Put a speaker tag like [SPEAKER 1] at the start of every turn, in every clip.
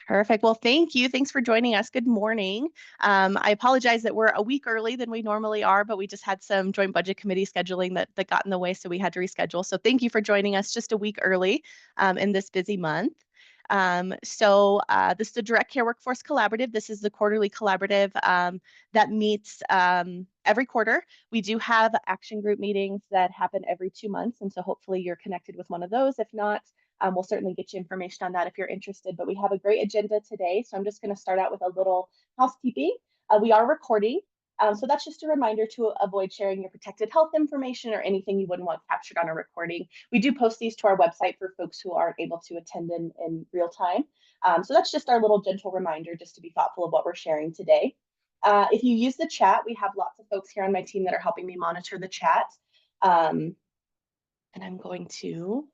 [SPEAKER 1] Perfect. Well, thank you. Thanks for joining us. Good morning. I apologize that we're a week early than we normally are, but we just had some joint budget committee scheduling that got in the way, so we had to reschedule. So thank you for joining us just a week early in this busy month. This is the Direct Care Workforce Collaborative. This is the quarterly collaborative that meets every quarter. We do have action group meetings that happen every 2 months, and so hopefully you're connected with one of those. If not, we'll certainly get you information on that if you're interested, but we have a great agenda today. So I'm just going to start out with a little housekeeping. We are recording. So that's just a reminder to avoid sharing your protected health information or anything you wouldn't want captured on a recording. We do post these to our website for folks who aren't able to attend in real time. So that's just our little gentle reminder just to be thoughtful of what we're sharing today. If you use the chat, we have lots of folks here on my team that are helping me monitor the chat. And I'm going to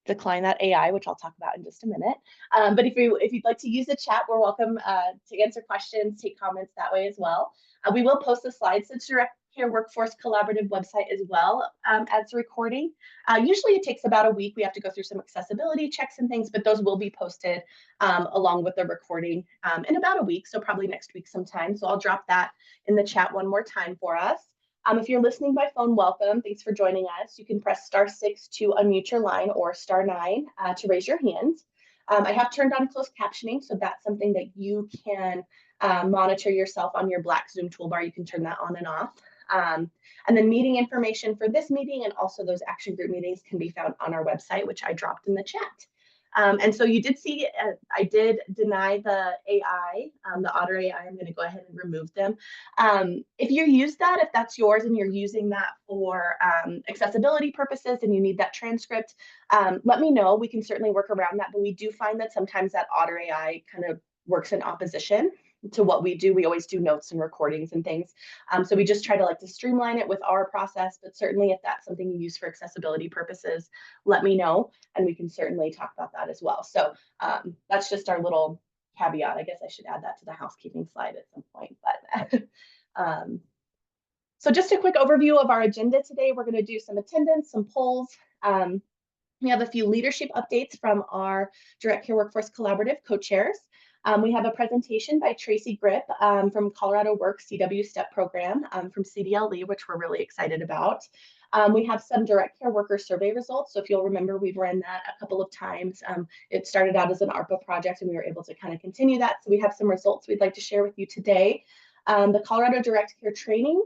[SPEAKER 1] decline that AI, which I'll talk about in just a minute. But if you'd like to use the chat, we're welcome to answer questions, take comments that way as well. We will post the slides to the Direct Care Workforce Collaborative website as well as the recording. Usually it takes about a week. We have to go through some accessibility checks and things, but those will be posted along with the recording in about a week, so probably next week sometime. So I'll drop that in the chat one more time for us. If you're listening by phone, welcome. Thanks for joining us. You can press *6 to unmute your line or *9 to raise your hand. I have turned on closed captioning, so that's something that you can monitor yourself on your black Zoom toolbar. You can turn that on and off. And then meeting information for this meeting and also those action group meetings can be found on our website, which I dropped in the chat. And so you did see, I did deny the AI, the Otter AI. I'm going to go ahead and remove them. If you use that, if that's yours and you're using that for accessibility purposes and you need that transcript, let me know. We can certainly work around that, but we do find that sometimes that Otter AI kind of works in opposition to what we do. We always do notes and recordings and things. So we just try to streamline it with our process, but certainly if that's something you use for accessibility purposes, let me know and we can certainly talk about that as well. So that's just our little caveat. I guess I should add that to the housekeeping slide at some point. But so just a quick overview of our agenda today. We're going to do some attendance, some polls. We have a few leadership updates from our Direct Care Workforce Collaborative co-chairs. We have a presentation by Tracy Grip from Colorado Works CW STEP program from CDLE, which we're really excited about. We have some direct care worker survey results. So if you'll remember, we've run that a couple of times. It started out as an ARPA project and we were able to kind of continue that. So we have some results we'd like to share with you today. The Colorado Direct Care training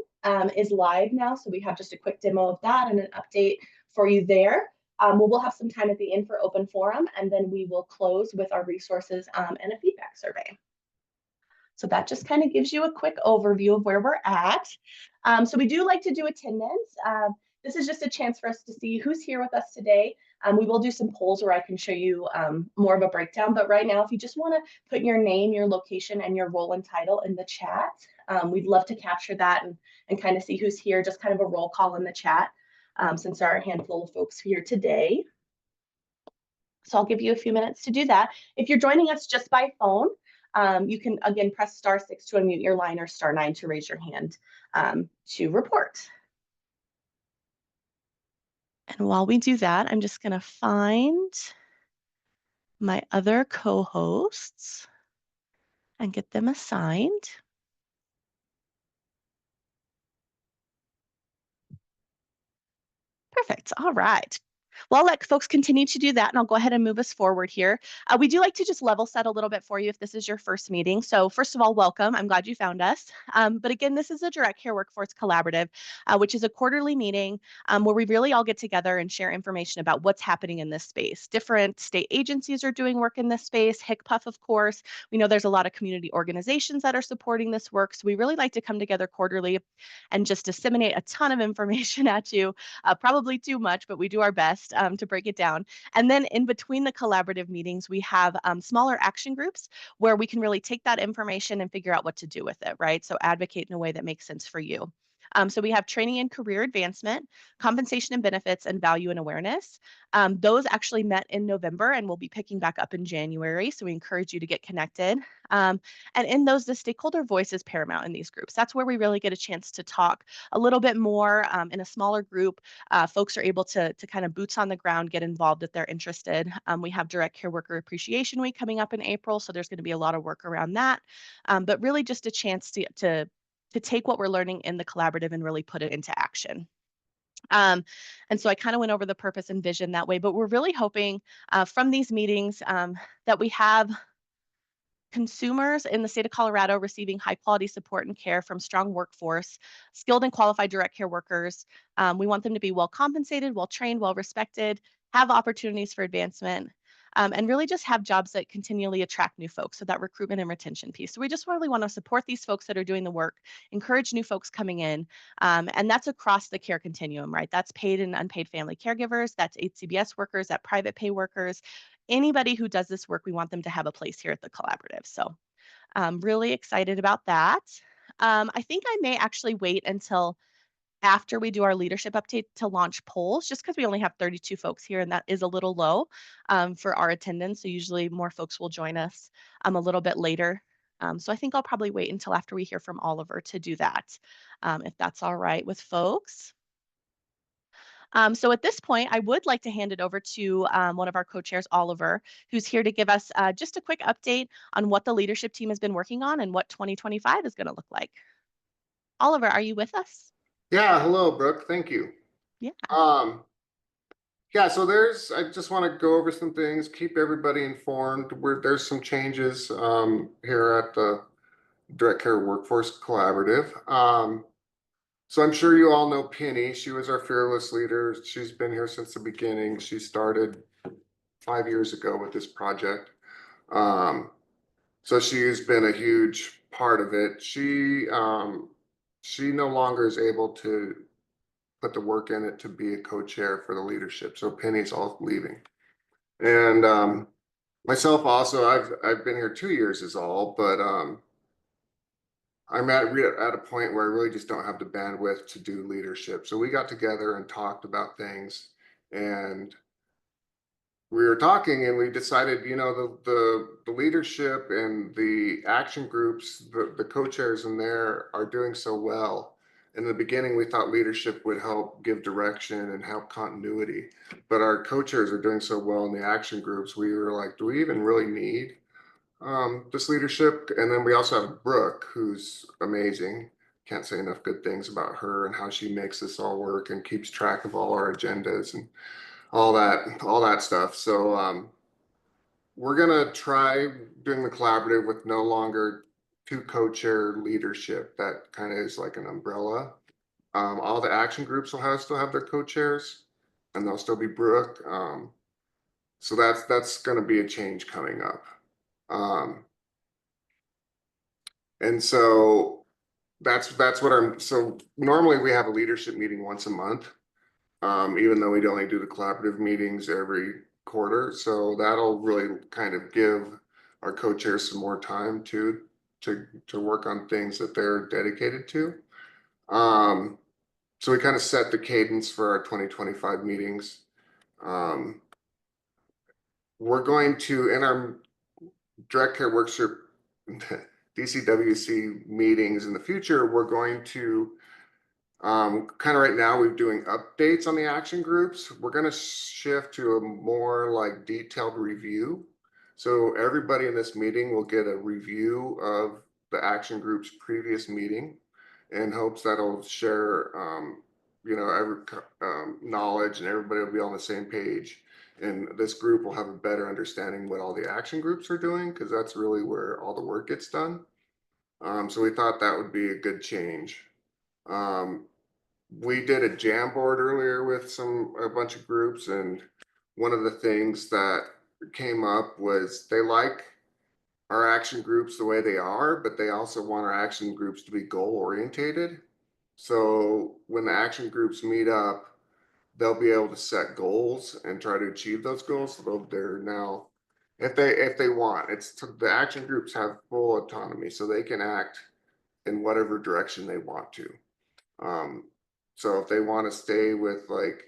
[SPEAKER 1] is live now. So we have just a quick demo of that and an update for you there. We'll have some time at the end for open forum, and then we will close with our resources and a feedback survey. So that just kind of gives you a quick overview of where we're at. So we do like to do attendance. This is just a chance for us to see who's here with us today. We will do some polls where I can show you more of a breakdown, but right now, if you just want to put your name, your location, and your role and title in the chat, we'd love to capture that and kind of see who's here, just kind of a roll call in the chat. Since there are a handful of folks here today. So I'll give you a few minutes to do that. If you're joining us just by phone, you can, again, press *6 to unmute your line or *9 to raise your hand to report. And while we do that, I'm just going to find my other co-hosts and get them assigned. Perfect. All right. Well, I'll let folks continue to do that, and I'll go ahead and move us forward here. We do like to just level set a little bit for you if this is your first meeting. So first of all, welcome. I'm glad you found us. But again, this is a Direct Care Workforce Collaborative, which is a quarterly meeting where we really all get together and share information about what's happening in this space. Different state agencies are doing work in this space, HCPF, of course. We know there's a lot of community organizations that are supporting this work. So we really like to come together quarterly and just disseminate a ton of information at you, probably too much, but we do our best to break it down. And then in between the collaborative meetings, we have smaller action groups where we can really take that information and figure out what to do with it, right? So advocate in a way that makes sense for you. So we have training and career advancement, compensation and benefits, and value and awareness. Those actually met in November and will be picking back up in January. So we encourage you to get connected. And in those, the stakeholder voice is paramount in these groups. That's where we really get a chance to talk a little bit more in a smaller group. Folks are able to kind of boots on the ground, get involved if they're interested. We have Direct Care Worker Appreciation Week coming up in April, so there's going to be a lot of work around that. But really just a chance to take what we're learning in the collaborative and really put it into action. And so I kind of went over the purpose and vision that way, but we're really hoping from these meetings that we have consumers in the state of Colorado receiving high quality support and care from strong workforce, skilled and qualified direct care workers. We want them to be well compensated, well trained, well respected, have opportunities for advancement, and really just have jobs that continually attract new folks. So that recruitment and retention piece. So we just really want to support these folks that are doing the work, encourage new folks coming in. And that's across the care continuum, right? That's paid and unpaid family caregivers, that's HCBS workers, that private pay workers, anybody who does this work, we want them to have a place here at the collaborative. So I'm really excited about that. I think I may actually wait until after we do our leadership update to launch polls, just because we only have 32 folks here and that is a little low for our attendance. So usually more folks will join us a little bit later. So I think I'll probably wait until after we hear from Oliver to do that, if that's all right with folks. So at this point, I would like to hand it over to one of our co-chairs, Oliver, who's here to give us just a quick update on what the leadership team has been working on and what 2025 is going to look like. Oliver, are you with us?
[SPEAKER 2] Yeah, hello, Brooke. Thank you.
[SPEAKER 1] Yeah.
[SPEAKER 2] Yeah, so I just want to go over some things, keep everybody informed. There's some changes here at the Direct Care Workforce Collaborative. So I'm sure you all know Penny. She was our fearless leader. She's been here since the beginning. She started 5 years ago with this project. So she's been a huge part of it. She no longer is able to put the work in it to be a co-chair for the leadership. So Penny's all leaving. And myself also, I've been here 2 years is all, but I'm at a point where I really just don't have the bandwidth to do leadership. So we got together and talked about things, and we were talking and we decided, the leadership and the action groups, the co-chairs in there are doing so well. In the beginning, we thought leadership would help give direction and help continuity, but our co-chairs are doing so well in the action groups. We were like, do we even really need this leadership? And then we also have Brooke, who's amazing. Can't say enough good things about her and how she makes this all work and keeps track of all our agendas and all that stuff. So we're gonna try doing the collaborative with no longer two co-chair leadership. That kind of is like an umbrella. All the action groups will still have their co-chairs, and they'll still be Brooke. So that's going to be a change coming up. And so that's what so normally we have a leadership meeting once a month, even though we only do the collaborative meetings every quarter. So that'll really kind of give our co-chairs some more time to work on things that they're dedicated to. So we kind of set the cadence for our 2025 meetings. We're going to, in our direct care workshop DCWC meetings in the future, we're going to kind of right now we're doing updates on the action groups. We're going to shift to a more like detailed review. So everybody in this meeting will get a review of the action group's previous meeting in hopes that'll share, every knowledge, and everybody will be on the same page. And this group will have a better understanding what all the action groups are doing, because that's really where all the work gets done. So we thought that would be a good change. We did a jam board earlier with a bunch of groups, and one of the things that came up was they like our action groups the way they are, but they also want our action groups to be goal orientated. So when the action groups meet up, they'll be able to set goals and try to achieve those goals. So they're now, if they want, the action groups have full autonomy, so they can act in whatever direction they want to. Um, so if they want to stay with like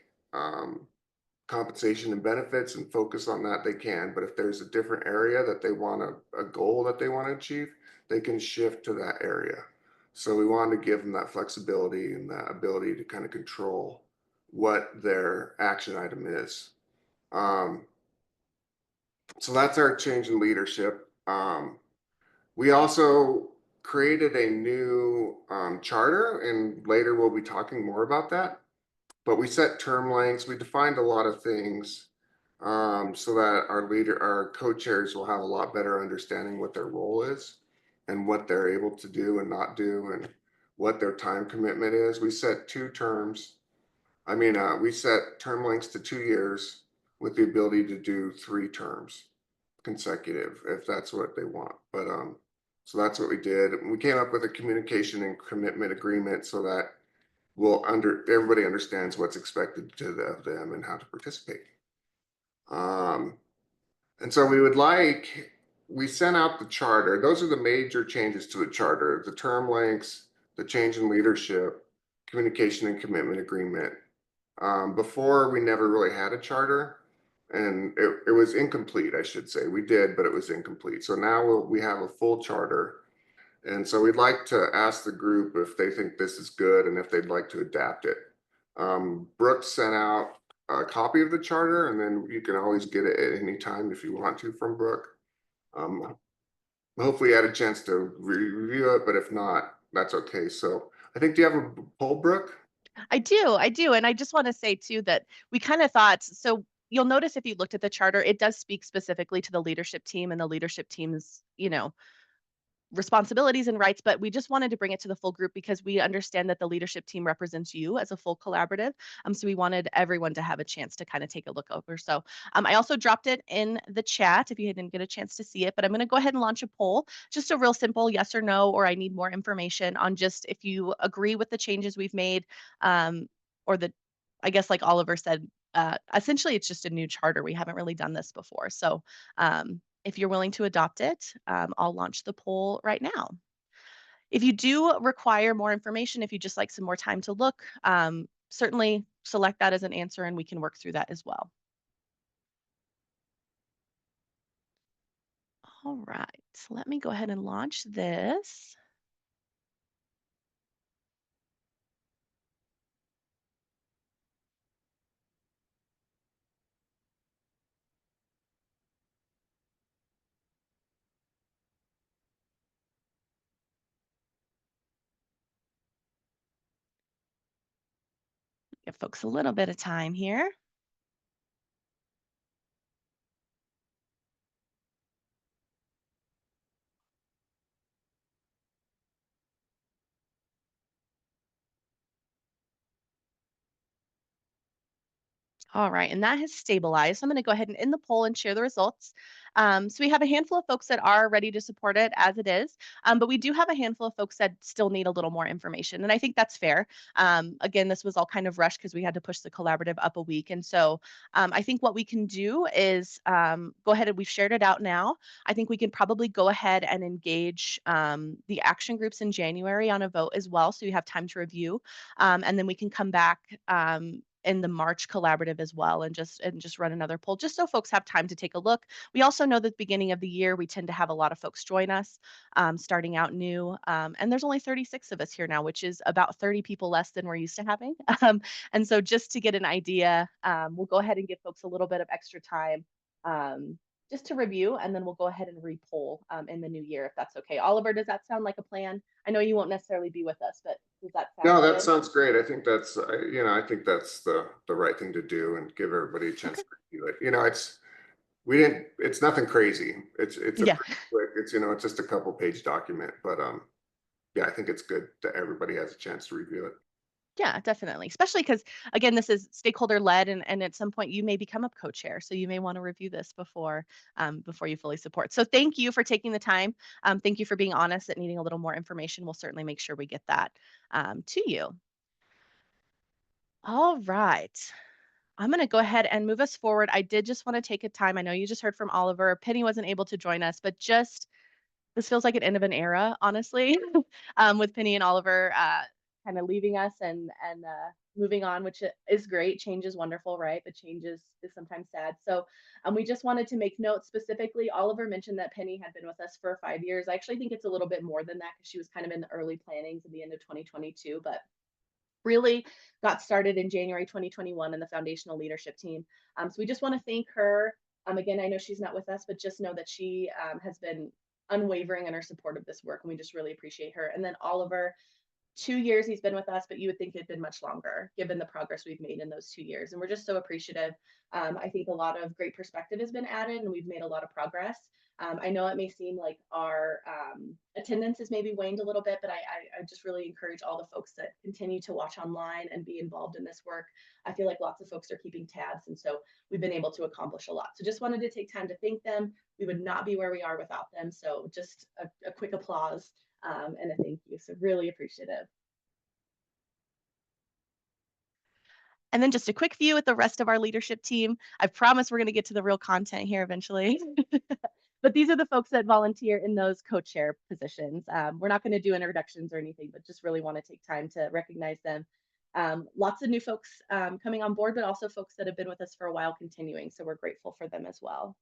[SPEAKER 2] compensation and benefits and focus on that, they can. But if there's a different area that they want a goal that they want to achieve, they can shift to that area. So we wanted to give them that flexibility and that ability to kind of control what their action item is. Um, so that's our change in leadership. We also created a new charter, and later we'll be talking more about that. But we set term lengths. We defined a lot of things so that our co-chairs will have a lot better understanding what their role is and what they're able to do and not do and what their time commitment is. We set two terms. We set term lengths to 2 years with the ability to do 3 terms consecutive if that's what they want. But so that's what we did. We came up with a communication and commitment agreement so that everybody understands what's expected of them and how to participate. Um, and so we sent out the charter. Those are the major changes to the charter: the term lengths, the change in leadership, communication and commitment agreement. Before we never really had a charter, and it was incomplete, I should say. We did, but it was incomplete. So now we have a full charter. And so we'd like to ask the group if they think this is good and if they'd like to adapt it. Brooke sent out a copy of the charter, and then you can always get it at any time if you want to from Brooke. Um, Hopefully you had a chance to review it, but if not, that's okay. So I think, do you have a poll, Brooke?
[SPEAKER 1] I do. And I just want to say too that we kind of thought so you'll notice if you looked at the charter, it does speak specifically to the leadership team and the leadership team's, responsibilities and rights, but we just wanted to bring it to the full group because we understand that the leadership team represents you as a full collaborative. So we wanted everyone to have a chance to kind of take a look over. So I also dropped it in the chat if you didn't get a chance to see it, but I'm going to go ahead and launch a poll, just a real simple yes or no, or I need more information on just if you agree with the changes we've made, or I guess like Oliver said, essentially it's just a new charter. We haven't really done this before. So if you're willing to adopt it, I'll launch the poll right now. If you do require more information, if you just like some more time to look, certainly select that as an answer and we can work through that as well. All right, let me go ahead and launch this. Give folks a little bit of time here. All right, and that has stabilized. I'm going to go ahead and end the poll and share the results. So we have a handful of folks that are ready to support it as it is, but we do have a handful of folks that still need a little more information, and I think that's fair. Again, this was all kind of rushed because we had to push the collaborative up a week, and so I think what we can do is go ahead and we've shared it out now. I think we can probably go ahead and engage the action groups in January on a vote as well, so you have time to review, and then we can come back. In the March collaborative as well and just run another poll just so folks have time to take a look. We also know that at the beginning of the year we tend to have a lot of folks join us starting out new. And there's only 36 of us here now, which is about 30 people less than we're used to having. And so just to get an idea, we'll go ahead and give folks a little bit of extra time just to review, and then we'll go ahead and re-poll in the new year if that's okay. Oliver, does that sound like a plan? I know you won't necessarily be with us, but does that sound
[SPEAKER 2] No, that
[SPEAKER 1] good?
[SPEAKER 2] sounds great. I think I think that's the right thing to do and give everybody a chance
[SPEAKER 1] Okay.
[SPEAKER 2] to review it. It's nothing crazy. It's a
[SPEAKER 1] Yeah.
[SPEAKER 2] pretty quick, it's just a couple page document, but yeah, I think it's good that everybody has a chance to review it.
[SPEAKER 1] Yeah, definitely. Especially because, again, this is stakeholder led, and at some point you may become a co-chair, so you may want to review this before you fully support. So thank you for taking the time. Thank you for being honest at needing a little more information. We'll certainly make sure we get that to you. All right. I'm going to go ahead and move us forward. I did just want to take a time. I know you just heard from Oliver. Penny wasn't able to join us, but just this feels like an end of an era, honestly, with Penny and Oliver. kind of leaving us and moving on, which is great. Change is wonderful, right? But change is sometimes sad. So we just wanted to make note specifically. Oliver mentioned that Penny had been with us for 5 years. I actually think it's a little bit more than that because she was kind of in the early plannings at the end of 2022, but really got started in January 2021 in the foundational leadership team. So we just want to thank her. Again, I know she's not with us, but just know that she has been unwavering in her support of this work, and we just really appreciate her. And then Oliver, 2 years he's been with us, but you would think it'd been much longer given the progress we've made in those 2 years. And we're just so appreciative. I think a lot of great perspective has been added and we've made a lot of progress. I know it may seem like our attendance has maybe waned a little bit, but I just really encourage all the folks that continue to watch online and be involved in this work. I feel like lots of folks are keeping tabs, and so we've been able to accomplish a lot. So just wanted to take time to thank them. We would not be where we are without them. So just a quick applause and a thank you. So really appreciative. And then just a quick view at the rest of our leadership team. I promise we're going to get to the real content here eventually. But these are the folks that volunteer in those co-chair positions. We're not going to do introductions or anything, but just really want to take time to recognize them. Lots of new folks coming on board, but also folks that have been with us for a while continuing. So we're grateful for them as well.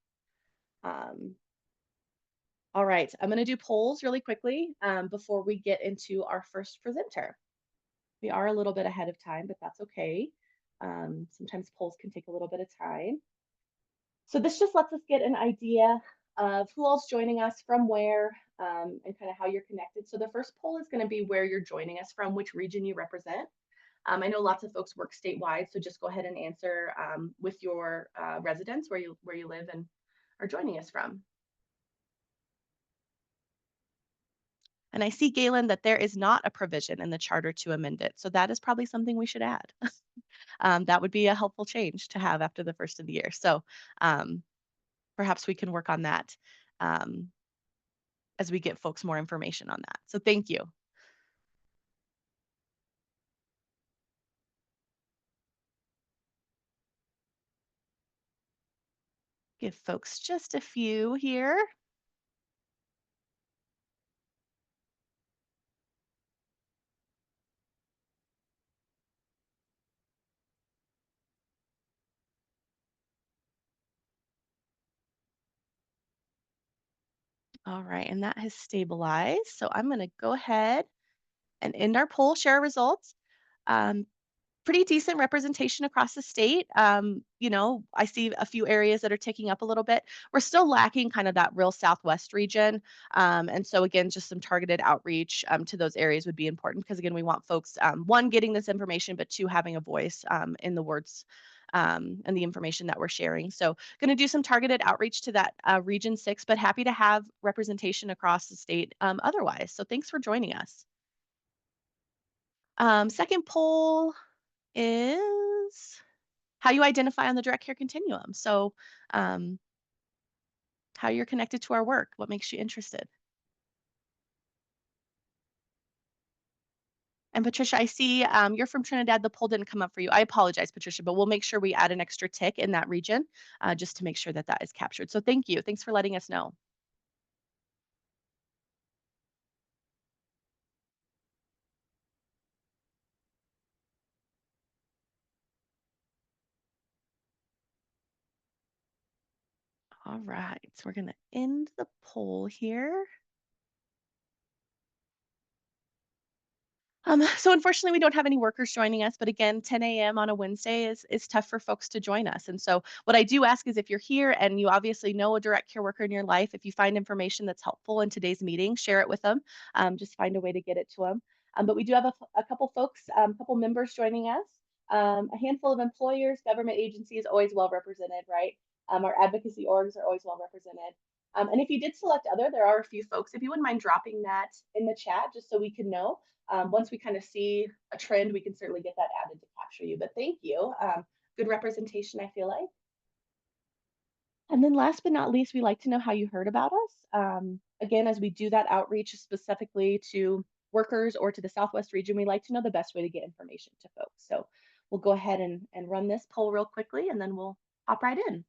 [SPEAKER 1] All right, I'm going to do polls really quickly before we get into our first presenter. We are a little bit ahead of time, but that's okay. Sometimes polls can take a little bit of time. So this just lets us get an idea of who else joining us, from where, and kind of how you're connected. So the first poll is going to be where you're joining us from, which region you represent. I know lots of folks work statewide, so just go ahead and answer with your residence, where you live and are joining us from. And I see, Galen, that there is not a provision in the charter to amend it. So that is probably something we should add. That would be a helpful change to have after the first of the year. So perhaps we can work on that as we get folks more information on that. So thank you. Give folks just a few here. All right, and that has stabilized. So I'm going to go ahead and end our poll, share results. Pretty decent representation across the state. I see a few areas that are ticking up a little bit. We're still lacking kind of that real Southwest region. And so again, just some targeted outreach to those areas would be important because again, we want folks, one, getting this information, but two, having a voice in the words and the information that we're sharing. So going to do some targeted outreach to that region 6, but happy to have representation across the state otherwise. So thanks for joining us. Second poll is how you identify on the direct care continuum. So how you're connected to our work, what makes you interested. And Patricia, I see you're from Trinidad. The poll didn't come up for you. I apologize, Patricia, but we'll make sure we add an extra tick in that region just to make sure that that is captured. So thank you. Thanks for letting us know. All right, so we're going to end the poll here. So unfortunately, we don't have any workers joining us, but again, 10 a.m. on a Wednesday is tough for folks to join us. And so what I do ask is if you're here and you obviously know a direct care worker in your life, if you find information that's helpful in today's meeting, share it with them. Just find a way to get it to them. But we do have a couple folks, a couple members joining us. A handful of employers, government agencies, always well represented, right? Our advocacy orgs are always well represented. And if you did select other, there are a few folks. If you wouldn't mind dropping that in the chat, just so we can know. Once we kind of see a trend, we can certainly get that added to capture you. But thank you. Good representation, I feel like. And then last but not least, we like to know how you heard about us. Again, as we do that outreach specifically to workers or to the Southwest region, we like to know the best way to get information to folks. So we'll go ahead and run this poll real quickly, and then we'll hop right in.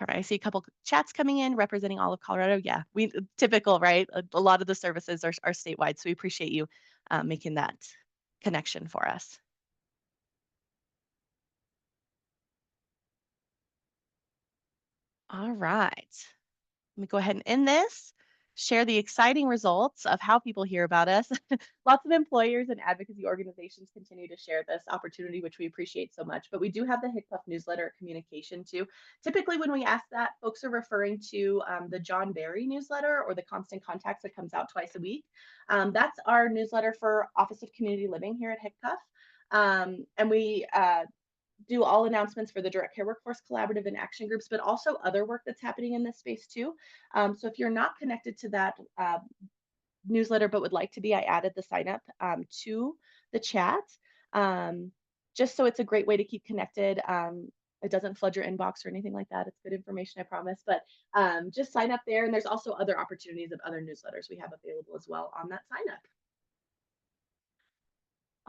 [SPEAKER 1] right, I see a couple chats coming in representing all of Colorado. Yeah, we typical, right? A lot of the services are statewide, so we appreciate you making that connection for us. All right. Let me go ahead and end this. Share the exciting results of how people hear about us. Lots of employers and advocacy organizations continue to share this opportunity, which we appreciate so much. But we do have the HICPUF newsletter communication too. Typically, when we ask that, folks are referring to the John Barry newsletter or the Constant Contacts that comes out twice a week. That's our newsletter for Office of Community Living here at HICPUF. And we do all announcements for the Direct Care Workforce Collaborative and action groups, but also other work that's happening in this space too. So if you're not connected to that newsletter but would like to be, I added the sign up to the chat, just so it's a great way to keep connected. It doesn't flood your inbox or anything like that. It's good information, I promise. But just sign up there. And there's also other opportunities of other newsletters we have available as well on that sign up.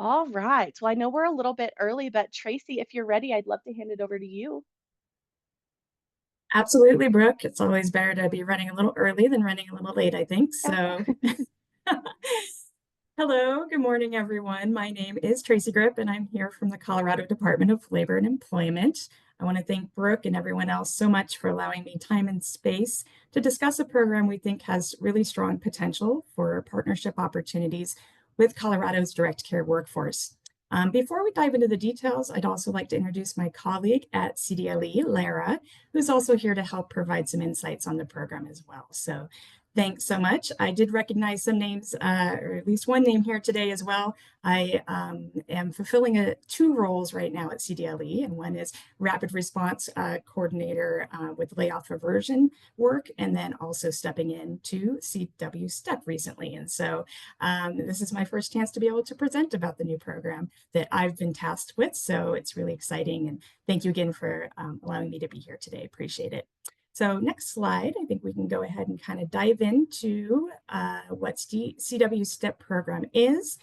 [SPEAKER 1] All right. Well, I know we're a little bit early, but Tracy, if you're ready, I'd love to hand it over to you.
[SPEAKER 3] Absolutely, Brooke. It's always better to be running a little early than running a little late, I think. So, hello, good morning, everyone. My name is Tracy Grip, and I'm here from the Colorado Department of Labor and Employment. I want to thank Brooke and everyone else so much for allowing me time and space to discuss a program we think has really strong potential for partnership opportunities with Colorado's direct care workforce. Before we dive into the details, I'd also like to introduce my colleague at CDLE, Lara, who's also here to help provide some insights on the program as well. So thanks so much. I did recognize some names, or at least one name here today as well. I am fulfilling two roles right now at CDLE, and one is rapid response coordinator with layoff aversion work, and then also stepping into CW STEP recently. And so this is my first chance to be able to present about the new program that I've been tasked with. So it's really exciting. And thank you again for allowing me to be here today. Appreciate it. So next slide, I think we can go ahead and kind of dive into what CW STEP program is,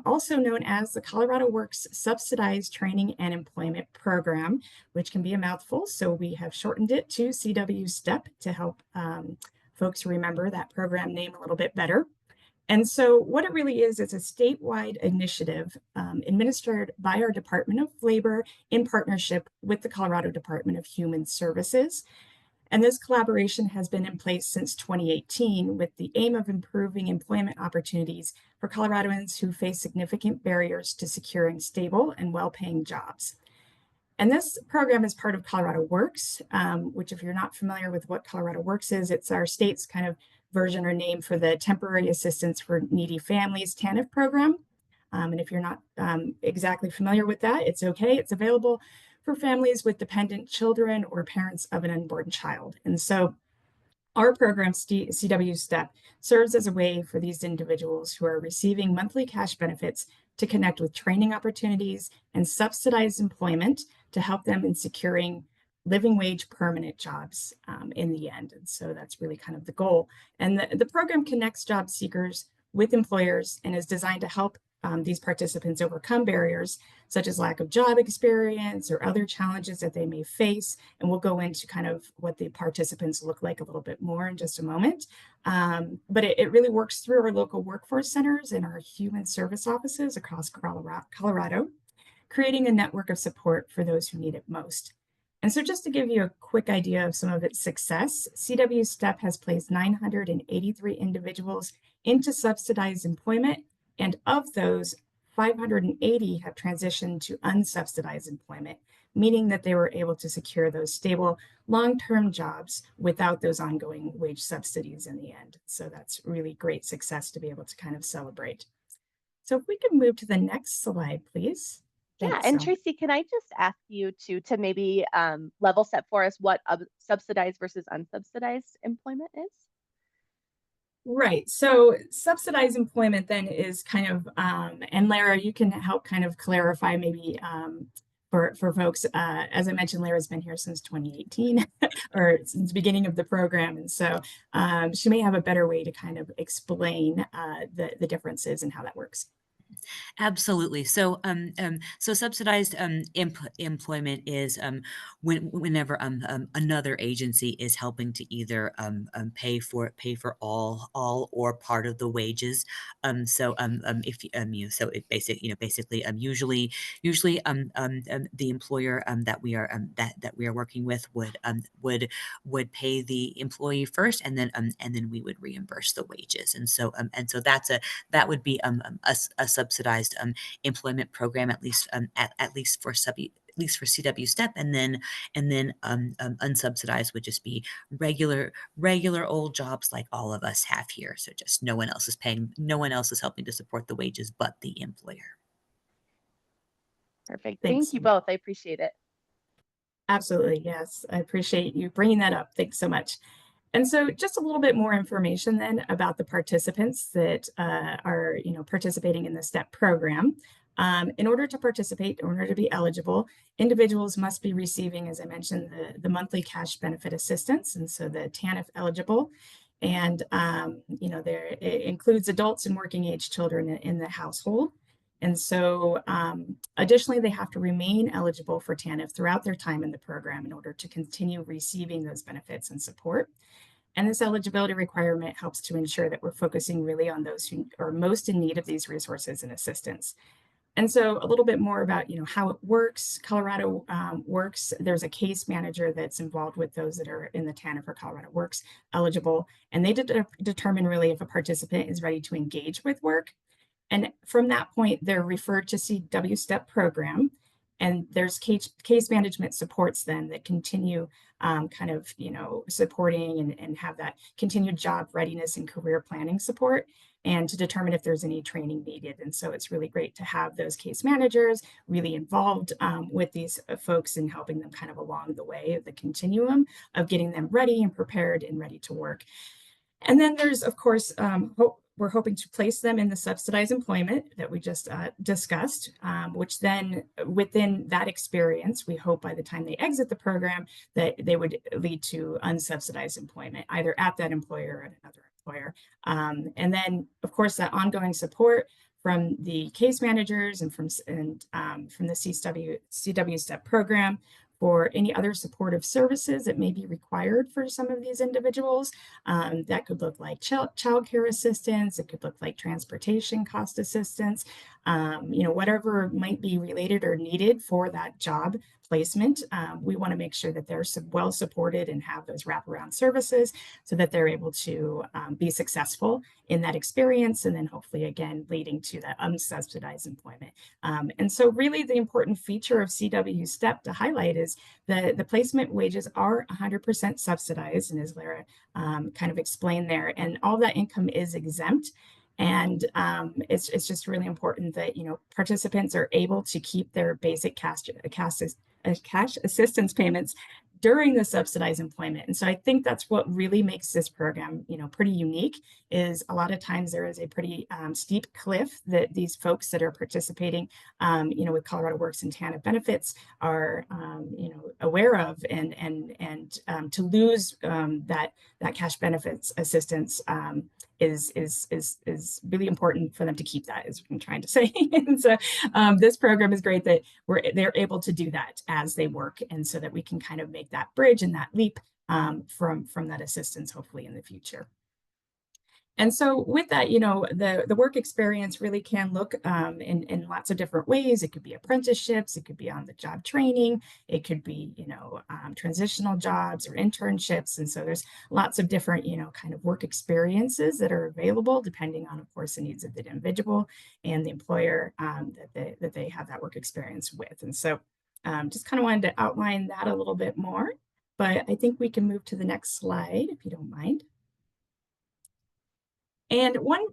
[SPEAKER 3] also known as the Colorado Works Subsidized Training and Employment Program, which can be a mouthful. So we have shortened it to CW STEP to help folks remember that program name a little bit better. And so what it really is, it's a statewide initiative administered by our Department of Labor in partnership with the Colorado Department of Human Services. And this collaboration has been in place since 2018 with the aim of improving employment opportunities for Coloradoans who face significant barriers to securing stable and well-paying jobs. And this program is part of Colorado Works, which if you're not familiar with what Colorado Works is, it's our state's kind of version or name for the Temporary Assistance for Needy Families TANF program. And if you're not exactly familiar with that, it's okay. It's available for families with dependent children or parents of an unborn child. And so our program, CW STEP, serves as a way for these individuals who are receiving monthly cash benefits to connect with training opportunities and subsidized employment to help them in securing living wage permanent jobs in the end. And so that's really kind of the goal. And the program connects job seekers with employers and is designed to help these participants overcome barriers such as lack of job experience or other challenges that they may face. And we'll go into kind of what the participants look like a little bit more in just a moment. But it really works through our local workforce centers and our human service offices across Colorado, creating a network of support for those who need it most. And so just to give you a quick idea of some of its success, CW STEP has placed 983 individuals into subsidized employment, and of those, 580 have transitioned to unsubsidized employment, meaning that they were able to secure those stable long-term jobs without those ongoing wage subsidies in the end. So that's really great success to be able to kind of celebrate. So if we could move to the next slide, please.
[SPEAKER 1] Yeah,
[SPEAKER 3] Thanks,
[SPEAKER 1] and Tracy, can I just ask you to maybe level set for us what subsidized versus unsubsidized employment is?
[SPEAKER 3] Right. So subsidized employment then is kind of, and Lara, you can help kind of clarify maybe for folks. As I mentioned, Lara's been here since 2018 or since the beginning of the program. And so she may have a better way to kind of explain the differences and how that works.
[SPEAKER 4] Absolutely. So subsidized employment is whenever another agency is helping to either pay for all or part of the wages. If you know, so it basically usually the employer that we are working with would pay the employee first, and then we would reimburse the wages. And so that would be a subsidized employment program, at least at least for CW STEP, and then unsubsidized would just be regular old jobs like all of us have here. So just no one else is paying, no one else is helping to support the wages but the employer.
[SPEAKER 1] Perfect.
[SPEAKER 3] Thanks.
[SPEAKER 1] Thank you both. I appreciate it.
[SPEAKER 3] Absolutely. Yes. I appreciate you bringing that up. Thanks so much. And so just a little bit more information then about the participants that are, participating in the STEP program. In order to participate, in order to be eligible, individuals must be receiving, as I mentioned, the monthly cash benefit assistance, and so the TANF eligible. And, it includes adults and working age children in the household. And so additionally, they have to remain eligible for TANF throughout their time in the program in order to continue receiving those benefits and support. And this eligibility requirement helps to ensure that we're focusing really on those who are most in need of these resources and assistance. And so a little bit more about, how it works. Colorado Works, there's a case manager that's involved with those that are in the TANF or Colorado Works eligible. And they determine really if a participant is ready to engage with work. And from that point, they're referred to CW STEP program. And there's case management supports then that continue supporting and have that continued job readiness and career planning support, and to determine if there's any training needed. And so it's really great to have those case managers really involved with these folks and helping them kind of along the way of the continuum of getting them ready and prepared and ready to work. And then there's, of course, we're hoping to place them in the subsidized employment that we just discussed, which then within that experience, we hope by the time they exit the program that they would lead to unsubsidized employment, either at that employer or at another employer. And then, of course, that ongoing support from the case managers and from the CW STEP program for any other supportive services that may be required for some of these individuals. That could look like child care assistance, it could look like transportation cost assistance, whatever might be related or needed for that job placement. We want to make sure that they're well supported and have those wraparound services so that they're able to be successful in that experience, and then hopefully again leading to that unsubsidized employment. And so really the important feature of CW STEP to highlight is the placement wages are 100% subsidized, and as Lara kind of explained there, and all that income is exempt. And it's just really important that participants are able to keep their basic cash assistance payments during the subsidized employment. And so I think that's what really makes this program, pretty unique, is a lot of times there is a pretty steep cliff that these folks that are participating, with Colorado Works and TANF benefits are, aware of, and to lose that cash benefits assistance is really important for them to keep that, is what I'm trying to say. And so this program is great that they're able to do that as they work, and so that we can kind of make that bridge and that leap from that assistance hopefully in the future. And so with that, the work experience really can look in lots of different ways. It could be apprenticeships, it could be on the job training, it could be, transitional jobs or internships. And so there's lots of different, kind of work experiences that are available depending on, of course, the needs of the individual and the employer that they have that work experience with. And so just kind of wanted to outline that a little bit more, but I think we can move to the next slide if you don't mind. And one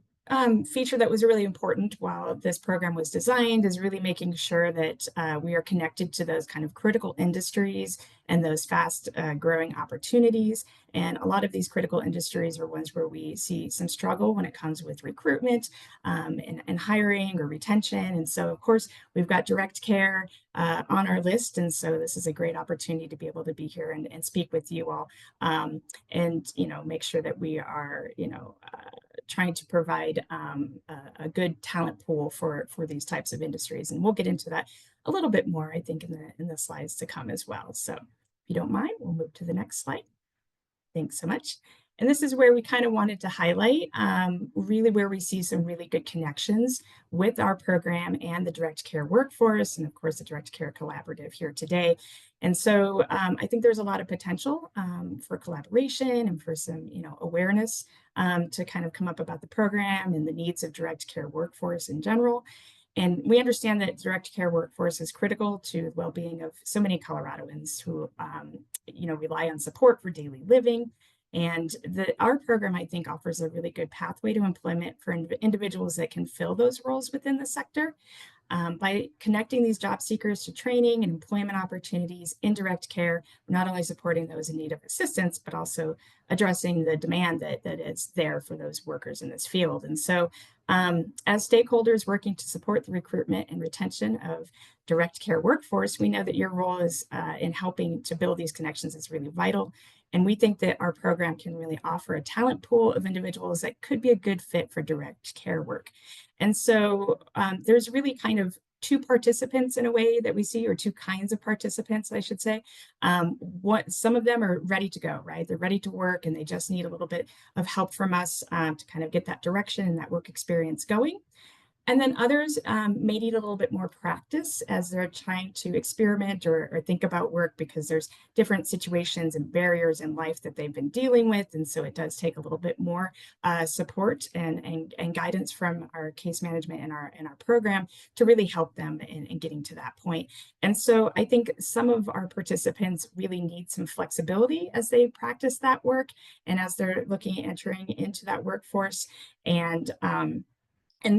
[SPEAKER 3] feature that was really important while this program was designed is really making sure that we are connected to those kind of critical industries and those fast growing opportunities. And a lot of these critical industries are ones where we see some struggle when it comes with recruitment and hiring or retention. And so, of course, we've got direct care on our list. And so this is a great opportunity to be able to be here and speak with you all and, make sure that we are, trying to provide a good talent pool for these types of industries. And we'll get into that a little bit more, I think, in the slides to come as well. So if you don't mind, we'll move to the next slide. Thanks so much. And this is where we kind of wanted to highlight really where we see some really good connections with our program and the direct care workforce, and of course the direct care collaborative here today. And so I think there's a lot of potential for collaboration and for some, awareness to kind of come up about the program and the needs of direct care workforce in general. And we understand that direct care workforce is critical to the well-being of so many Coloradoans who, rely on support for daily living. And our program, I think, offers a really good pathway to employment for individuals that can fill those roles within the sector. By connecting these job seekers to training and employment opportunities in direct care, we're not only supporting those in need of assistance, but also addressing the demand that is there for those workers in this field. And so as stakeholders working to support the recruitment and retention of direct care workforce, we know that your role is in helping to build these connections is really vital. And we think that our program can really offer a talent pool of individuals that could be a good fit for direct care work. And so there's really kind of two participants in a way that we see, or two kinds of participants, I should say. Some of them are ready to go, right? They're ready to work and they just need a little bit of help from us to kind of get that direction and that work experience going. And then others may need a little bit more practice as they're trying to experiment or think about work, because there's different situations and barriers in life that they've been dealing with. And so it does take a little bit more support and guidance from our case management and our program to really help them in getting to that point. And so I think some of our participants really need some flexibility as they practice that work and as they're looking at entering into that workforce. And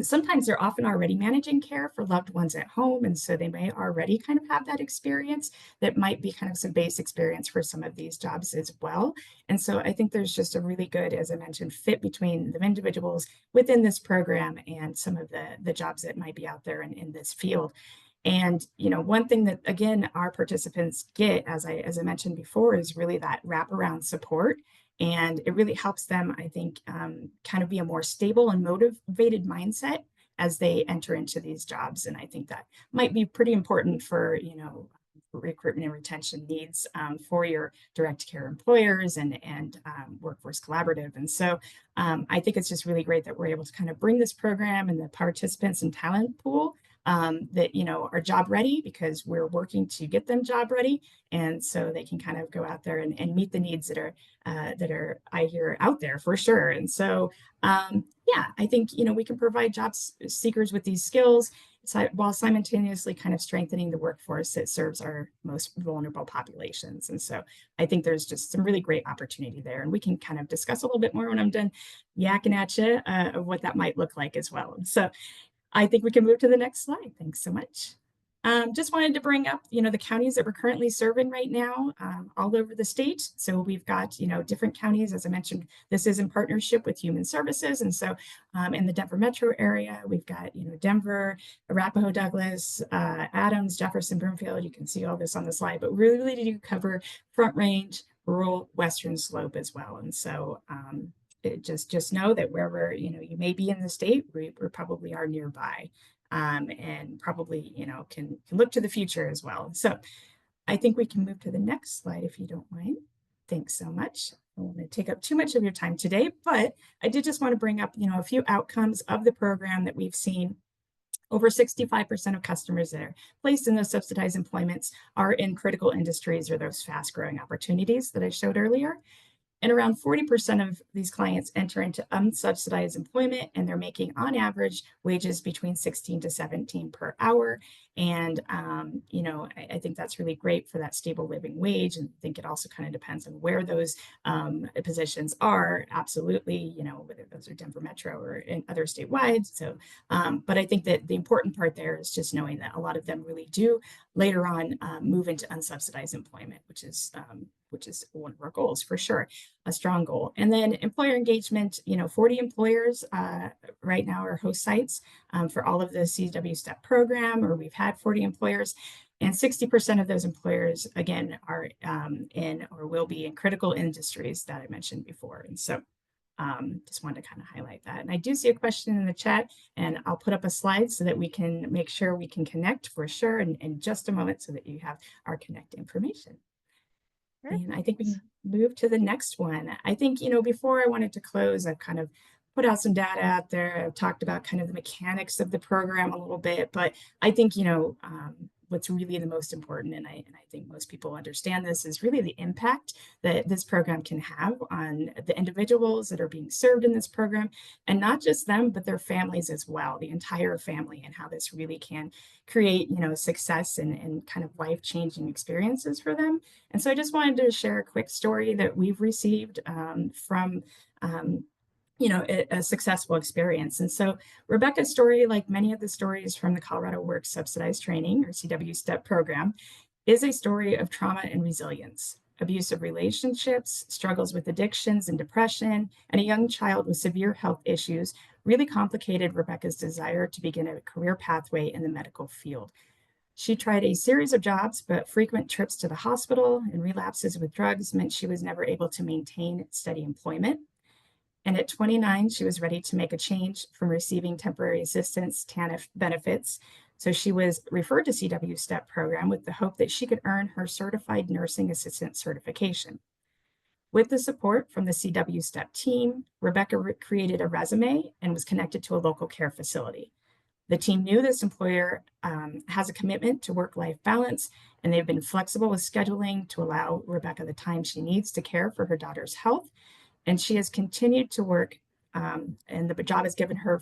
[SPEAKER 3] sometimes they're often already managing care for loved ones at home. And so they may already kind of have that experience that might be kind of some base experience for some of these jobs as well. And so I think there's just a really good, as I mentioned, fit between the individuals within this program and some of the jobs that might be out there in this field. And, one thing that, again, our participants get, as I mentioned before, is really that wraparound support. And it really helps them, I think, kind of be a more stable and motivated mindset as they enter into these jobs. And I think that might be pretty important for, recruitment and retention needs for your direct care employers and workforce collaborative. And so I think it's just really great that we're able to kind of bring this program and the participants and talent pool that are job ready, because we're working to get them job ready, and so they can kind of go out there and meet the needs that are I hear out there for sure. And so I think we can provide job seekers with these skills while simultaneously kind of strengthening the workforce that serves our most vulnerable populations. And so I think there's just some really great opportunity there, and we can kind of discuss a little bit more when I'm done yakking at you of what that might look like as well. So I think we can move to the next slide. Thanks so much. Just wanted to bring up, the counties that we're currently serving right now all over the state. So we've got, different counties. As I mentioned, this is in partnership with Human Services. And so in the Denver metro area, we've got, Denver, Arapahoe, Douglas, Adams, Jefferson, Broomfield. You can see all this on the slide, but we really do cover Front Range, rural, Western Slope as well. And so just know that wherever you may be in the state, we probably are nearby, and probably can look to the future as well. So I think we can move to the next slide if you don't mind. Thanks so much. I don't want to take up too much of your time today, but I did just want to bring up a few outcomes of the program that we've seen. Over 65% of customers that are placed in those subsidized employments are in critical industries or those fast growing opportunities that I showed earlier. And around 40% of these clients enter into unsubsidized employment, and they're making on average wages between 16 to 17 per hour. And, I think that's really great for that stable living wage. And I think it also kind of depends on where those positions are. Absolutely, whether those are Denver Metro or in other statewide. So, but I think that the important part there is just knowing that a lot of them really do later on move into unsubsidized employment, which is one of our goals for sure, a strong goal. And then employer engagement, 40 employers right now are host sites for all of the CW STEP program, or we've had 40 employers, and 60% of those employers, again, are in or will be in critical industries that I mentioned before. And so Just wanted to kind of highlight that. And I do see a question in the chat, and I'll put up a slide so that we can make sure we can connect for sure in just a moment so that you have our connect information. And I think we can move to the next one. I think, before I wanted to close, I've kind of put out some data out there. I've talked about kind of the mechanics of the program a little bit, but I think, what's really the most important, and I think most people understand this, is really the impact that this program can have on the individuals that are being served in this program, and not just them, but their families as well, the entire family, and how this really can create, success and kind of life-changing experiences for them. And so I just wanted to share a quick story that we've received from a successful experience. And so Rebecca's story, like many of the stories from the Colorado Works Subsidized Training, or CW STEP program, is a story of trauma and resilience, abusive relationships, struggles with addictions and depression, and a young child with severe health issues really complicated Rebecca's desire to begin a career pathway in the medical field. She tried a series of jobs, but frequent trips to the hospital and relapses with drugs meant she was never able to maintain steady employment. And at 29, she was ready to make a change from receiving temporary assistance TANF benefits. So she was referred to CW STEP program with the hope that she could earn her certified nursing assistant certification. With the support from the CW STEP team, Rebecca created a resume and was connected to a local care facility. The team knew this employer has a commitment to work-life balance, and they've been flexible with scheduling to allow Rebecca the time she needs to care for her daughter's health. And she has continued to work, and the job has given her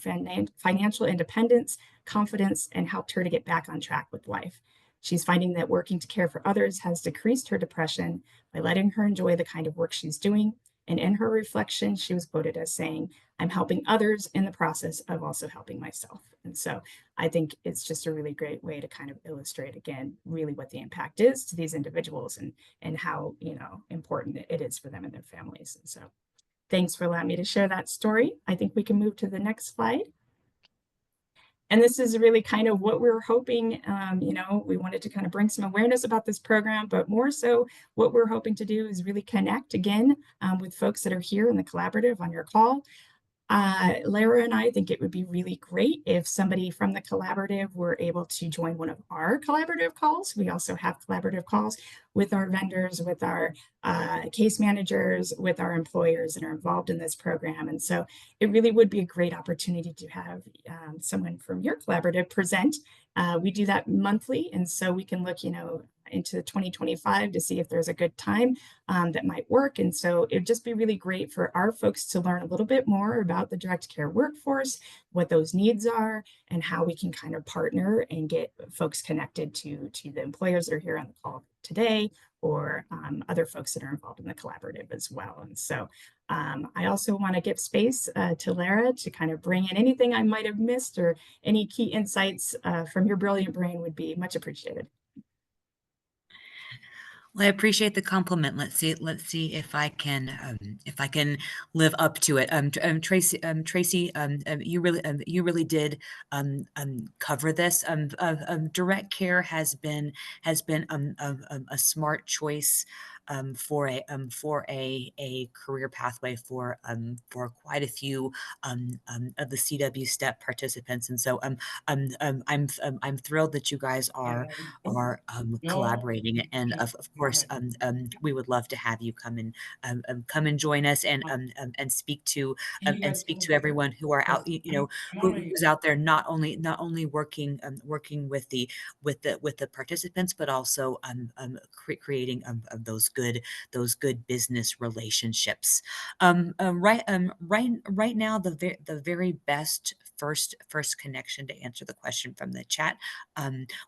[SPEAKER 3] financial independence, confidence, and helped her to get back on track with life. She's finding that working to care for others has decreased her depression by letting her enjoy the kind of work she's doing. And in her reflection, she was quoted as saying, "I'm helping others in the process of also helping myself." And so I think it's just a really great way to kind of illustrate, again, really what the impact is to these individuals and how, important it is for them and their families. And so thanks for allowing me to share that story. I think we can move to the next slide. And this is really kind of what we're hoping, we wanted to kind of bring some awareness about this program, but more so what we're hoping to do is really connect again with folks that are here in the collaborative on your call. Lara and I think it would be really great if somebody from the collaborative were able to join one of our collaborative calls. We also have collaborative calls with our vendors, with our case managers, with our employers that are involved in this program. And so it really would be a great opportunity to have someone from your collaborative present. We do that monthly, and so we can look, into 2025 to see if there's a good time that might work. And so it'd just be really great for our folks to learn a little bit more about the direct care workforce, what those needs are, and how we can kind of partner and get folks connected to the employers that are here on the call today, or other folks that are involved in the collaborative as well. And so I also want to give space to Lara to kind of bring in anything I might have missed, or any key insights from your brilliant brain would be much appreciated.
[SPEAKER 4] Well, I appreciate the compliment. Let's see if I can live up to it. Tracy, you really did cover this. Direct care has been a smart choice for a career pathway for quite a few of the CW STEP participants, and so I'm thrilled that you guys are collaborating, and of course we would love to have you come and join us and speak to everyone who are out, who's out there, not only working with the participants, but also creating those good business relationships. Right now, the very best first connection to answer the question from the chat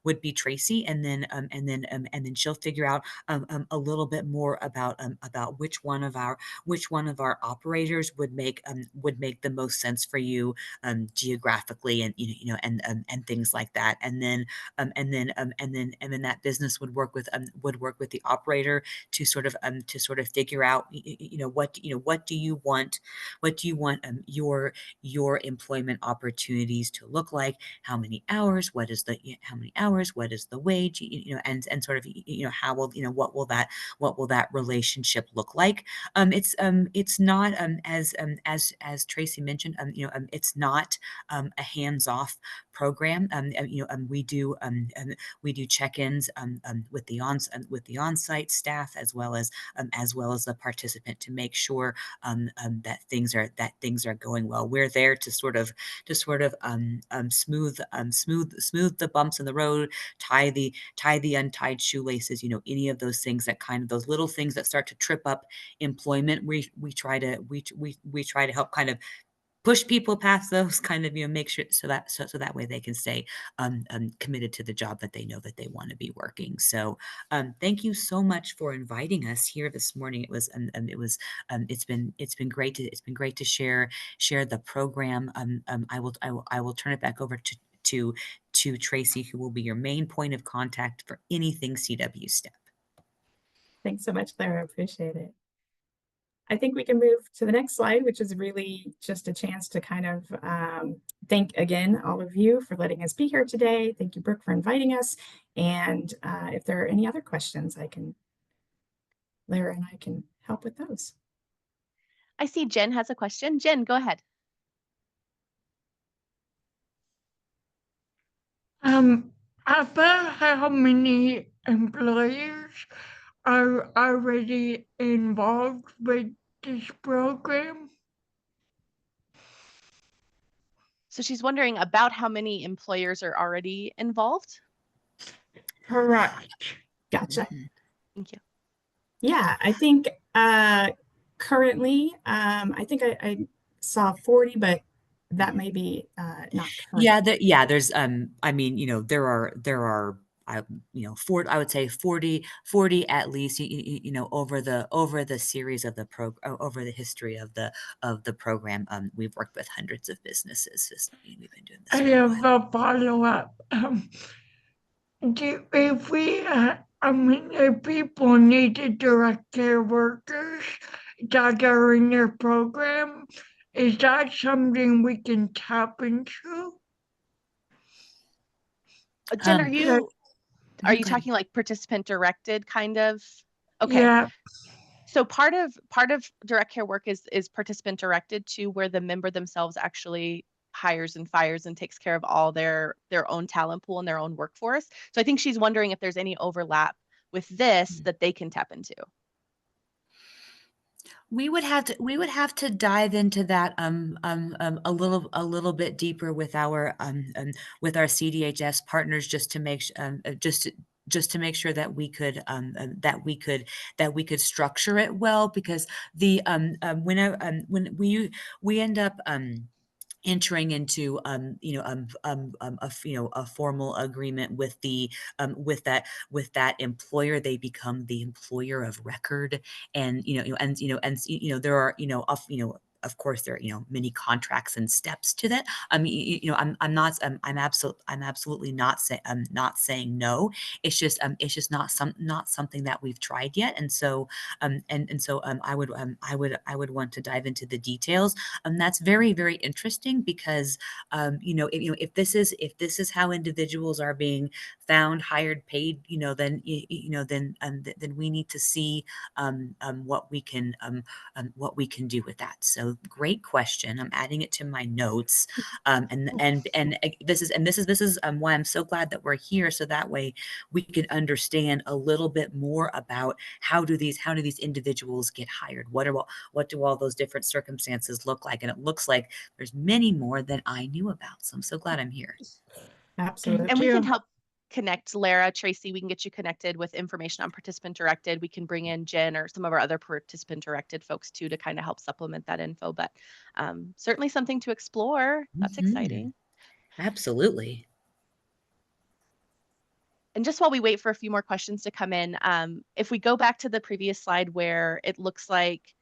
[SPEAKER 4] would be Tracy, and then she'll figure out a little bit more about which one of our operators would make the most sense for you geographically, and and things like that, and then that business would work with the operator to sort of figure out what do you want your employment opportunity opportunities to look like, how many hours, what is the, how many hours, what is the wage, and sort of, how will, what will that relationship look like? It's not, as Tracy mentioned, it's not a hands-off program. We do check-ins with the on-site staff as well as the participant to make sure that things are going well. We're there to sort of smooth the bumps in the road, tie the untied shoelaces. Any of those things that kind of those little things that start to trip up employment. We try to help kind of push people past those, kind of, make sure so that way they can stay committed to the job that they know that they want to be working. So thank you so much for inviting us here this morning. It's been great to share the program. I will turn it back over to Tracy, who will be your main point of contact for anything CW STEP.
[SPEAKER 3] Thanks so much, Lara. I appreciate it. I think we can move to the next slide, which is really just a chance to kind of thank again all of you for letting us be here today. Thank you, Brooke, for inviting us. And if there are any other questions, Lara and I can help with those.
[SPEAKER 1] I see Jen has a question. Jen, go ahead.
[SPEAKER 5] About how many employers are already involved with this program?
[SPEAKER 1] So she's wondering about how many employers are already involved.
[SPEAKER 5] Correct.
[SPEAKER 3] Gotcha.
[SPEAKER 1] Thank you.
[SPEAKER 3] Yeah, I think currently, I think I saw 40, but that may be not current.
[SPEAKER 4] There's I mean, there are I would say 40 at least, over the series of the over the history of the program. We've worked with hundreds of businesses. We've been doing this.
[SPEAKER 5] I have a follow-up. If people need direct care workers that are in their program, is that something we can tap into?
[SPEAKER 1] Jen, are you
[SPEAKER 4] go
[SPEAKER 1] talking like participant directed kind of? Okay.
[SPEAKER 5] Yeah.
[SPEAKER 1] So part of direct care work is participant directed, to where the member themselves actually hires and fires and takes care of all their own talent pool and their own workforce. So I think she's wondering if there's any overlap with this that they can tap into.
[SPEAKER 4] We would have to dive into that a little bit deeper with our CDHS partners, just to make to make sure that we could structure it well, because when we end up entering into a formal agreement with that employer, they become the employer of record. And there are of course there are many contracts and steps to that. I'm absolutely not saying no. It's just not something that we've tried yet. And so I would want to dive into the details. That's very, very interesting, because if this is how individuals are being found, hired, paid, then we need to see what we can do with that. So great question. I'm adding it to my notes. And this is why I'm so glad that we're here, so that way we can understand a little bit more about how do these individuals get hired? What do all those different circumstances look like? And it looks like there's many more than I knew about. So I'm so glad I'm here.
[SPEAKER 3] Absolutely.
[SPEAKER 1] And we can help connect, Lara, Tracy, we can get you connected with information on participant directed. We can bring in Jen or some of our other participant directed folks too, to kind of help supplement that info, but certainly something to explore. That's exciting.
[SPEAKER 4] Absolutely.
[SPEAKER 1] And just while we wait for a few more questions to come in, if we go back to the previous slide where it looks like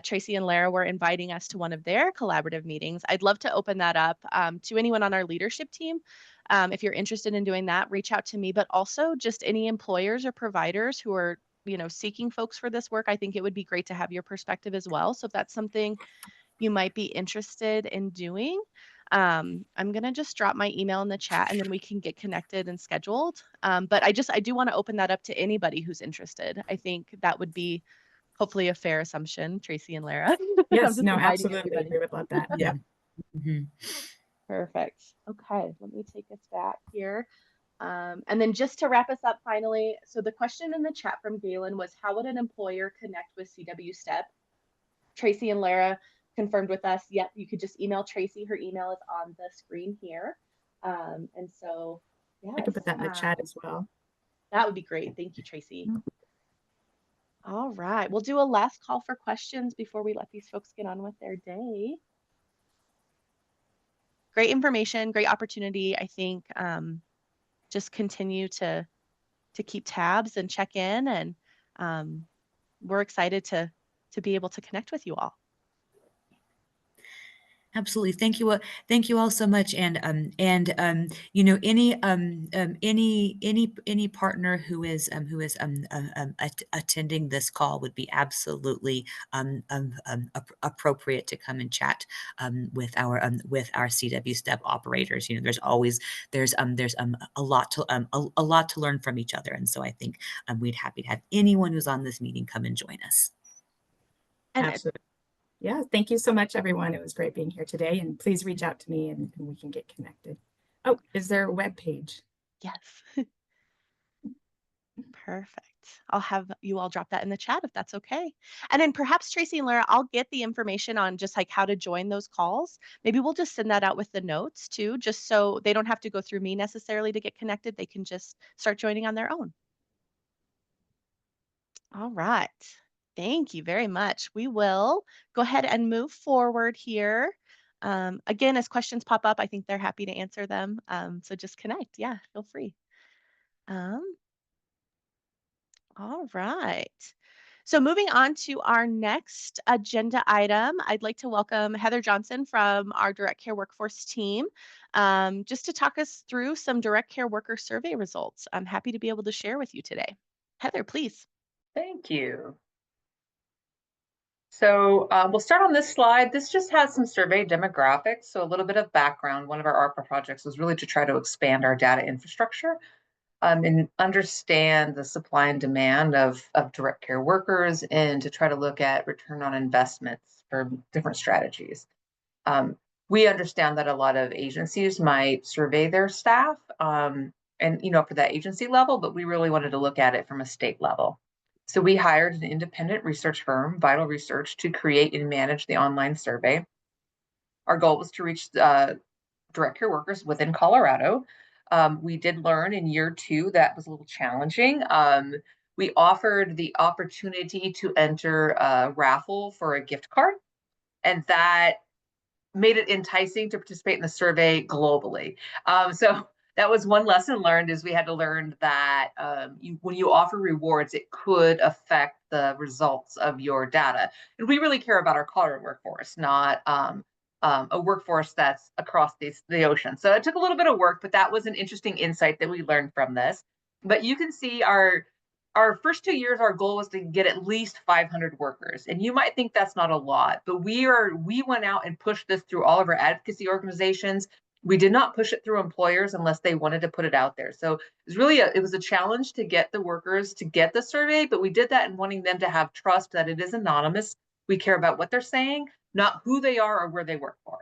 [SPEAKER 1] Tracy and Lara were inviting us to one of their collaborative meetings, I'd love to open that up to anyone on our leadership team. If you're interested in doing that, reach out to me, but also just any employers or providers who are, seeking folks for this work. I think it would be great to have your perspective as well. So if that's something you might be interested in doing, I'm going to just drop my email in the chat and then we can get connected and scheduled. But I do want to open that up to anybody who's interested. I think that would be hopefully a fair assumption, Tracy and Lara. I'm
[SPEAKER 3] Yes,
[SPEAKER 1] just
[SPEAKER 3] no,
[SPEAKER 1] inviting
[SPEAKER 3] absolutely.
[SPEAKER 1] everybody.
[SPEAKER 3] We would love that. Yeah.
[SPEAKER 4] Mhm.
[SPEAKER 1] Perfect. Okay, let me take us back here. And then just to wrap us up finally, so the question in the chat from Galen was, how would an employer connect with CW STEP? Tracy and Lara confirmed with us, yep, you could just email Tracy. Her email is on the screen here. And so, yes.
[SPEAKER 3] I could put that in the chat as well.
[SPEAKER 1] That would be great. Thank you, Tracy.
[SPEAKER 3] Mhm.
[SPEAKER 1] All right, we'll do a last call for questions before we let these folks get on with their day. Great information, great opportunity. I think just continue to keep tabs and check in, and we're excited to be able to connect with you all.
[SPEAKER 4] Absolutely. Thank you all so much. And you know, any partner who is attending this call would be absolutely appropriate to come and chat with our CW STEP operators. You know, there's a lot to learn from each other, and so I think we'd happy to have anyone who's on this meeting come and join us.
[SPEAKER 1] And
[SPEAKER 3] Absolutely. Yeah, thank you so much, everyone. It was great being here today, and please reach out to me and we can get connected. Oh, is there a web page?
[SPEAKER 1] yes. Perfect. I'll have you all drop that in the chat if that's okay. And then perhaps Tracy and Lara, I'll get the information on just like how to join those calls. Maybe we'll just send that out with the notes too, just so they don't have to go through me necessarily to get connected. They can just start joining on their own. All right. Thank you very much. We will go ahead and move forward here. Again, as questions pop up, I think they're happy to answer them. So just connect. Yeah, feel free. All right. So moving on to our next agenda item, I'd like to welcome Heather Johnson from our direct care workforce team, just to talk us through some direct care worker survey results. I'm happy to be able to share with you today. Heather, please.
[SPEAKER 6] Thank you. So we'll start on this slide. This just has some survey demographics. So a little bit of background. One of our ARPA projects was really to try to expand our data infrastructure and understand the supply and demand of direct care workers, and to try to look at return on investments for different strategies. We understand that a lot of agencies might survey their staff and, you know, for that agency level, but we really wanted to look at it from a state level. So we hired an independent research firm, Vital Research, to create and manage the online survey. Our goal was to reach direct care workers within Colorado. We did learn in year 2 that was a little challenging. We offered the opportunity to enter a raffle for a gift card, and that made it enticing to participate in the survey globally. So that was one lesson learned, is we had to learn that when you offer rewards, it could affect the results of your data. And we really care about our Colorado workforce, not a workforce that's across the ocean. So it took a little bit of work, but that was an interesting insight that we learned from this. But you can see our first 2 years, our goal was to get at least 500 workers. And you might think that's not a lot, but we went out and pushed this through all of our advocacy organizations. We did not push it through employers unless they wanted to put it out there. So it was a challenge to get the workers to get the survey, but we did that in wanting them to have trust that it is anonymous. We care about what they're saying, not who they are or where they work for.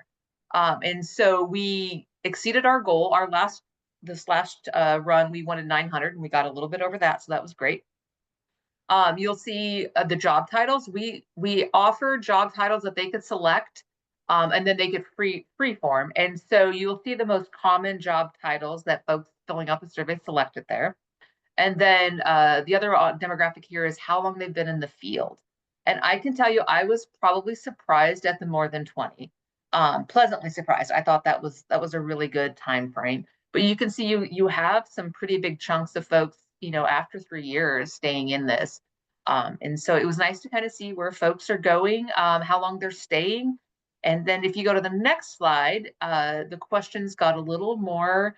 [SPEAKER 6] And so we exceeded our goal. This last run, we wanted 900 and we got a little bit over that. So that was great. You'll see the job titles. We offer job titles that they could select, and then they could free-form. And so you'll see the most common job titles that folks filling out the survey selected there. And then the other demographic here is how long they've been in the field. And I can tell you, I was probably surprised at the more than 20. Pleasantly surprised. I thought that was a really good time frame. But you can see you have some pretty big chunks of folks, you know, after 3 years staying in this. And so it was nice to kind of see where folks are going, how long they're staying. And then if you go to the next slide, the questions got a little more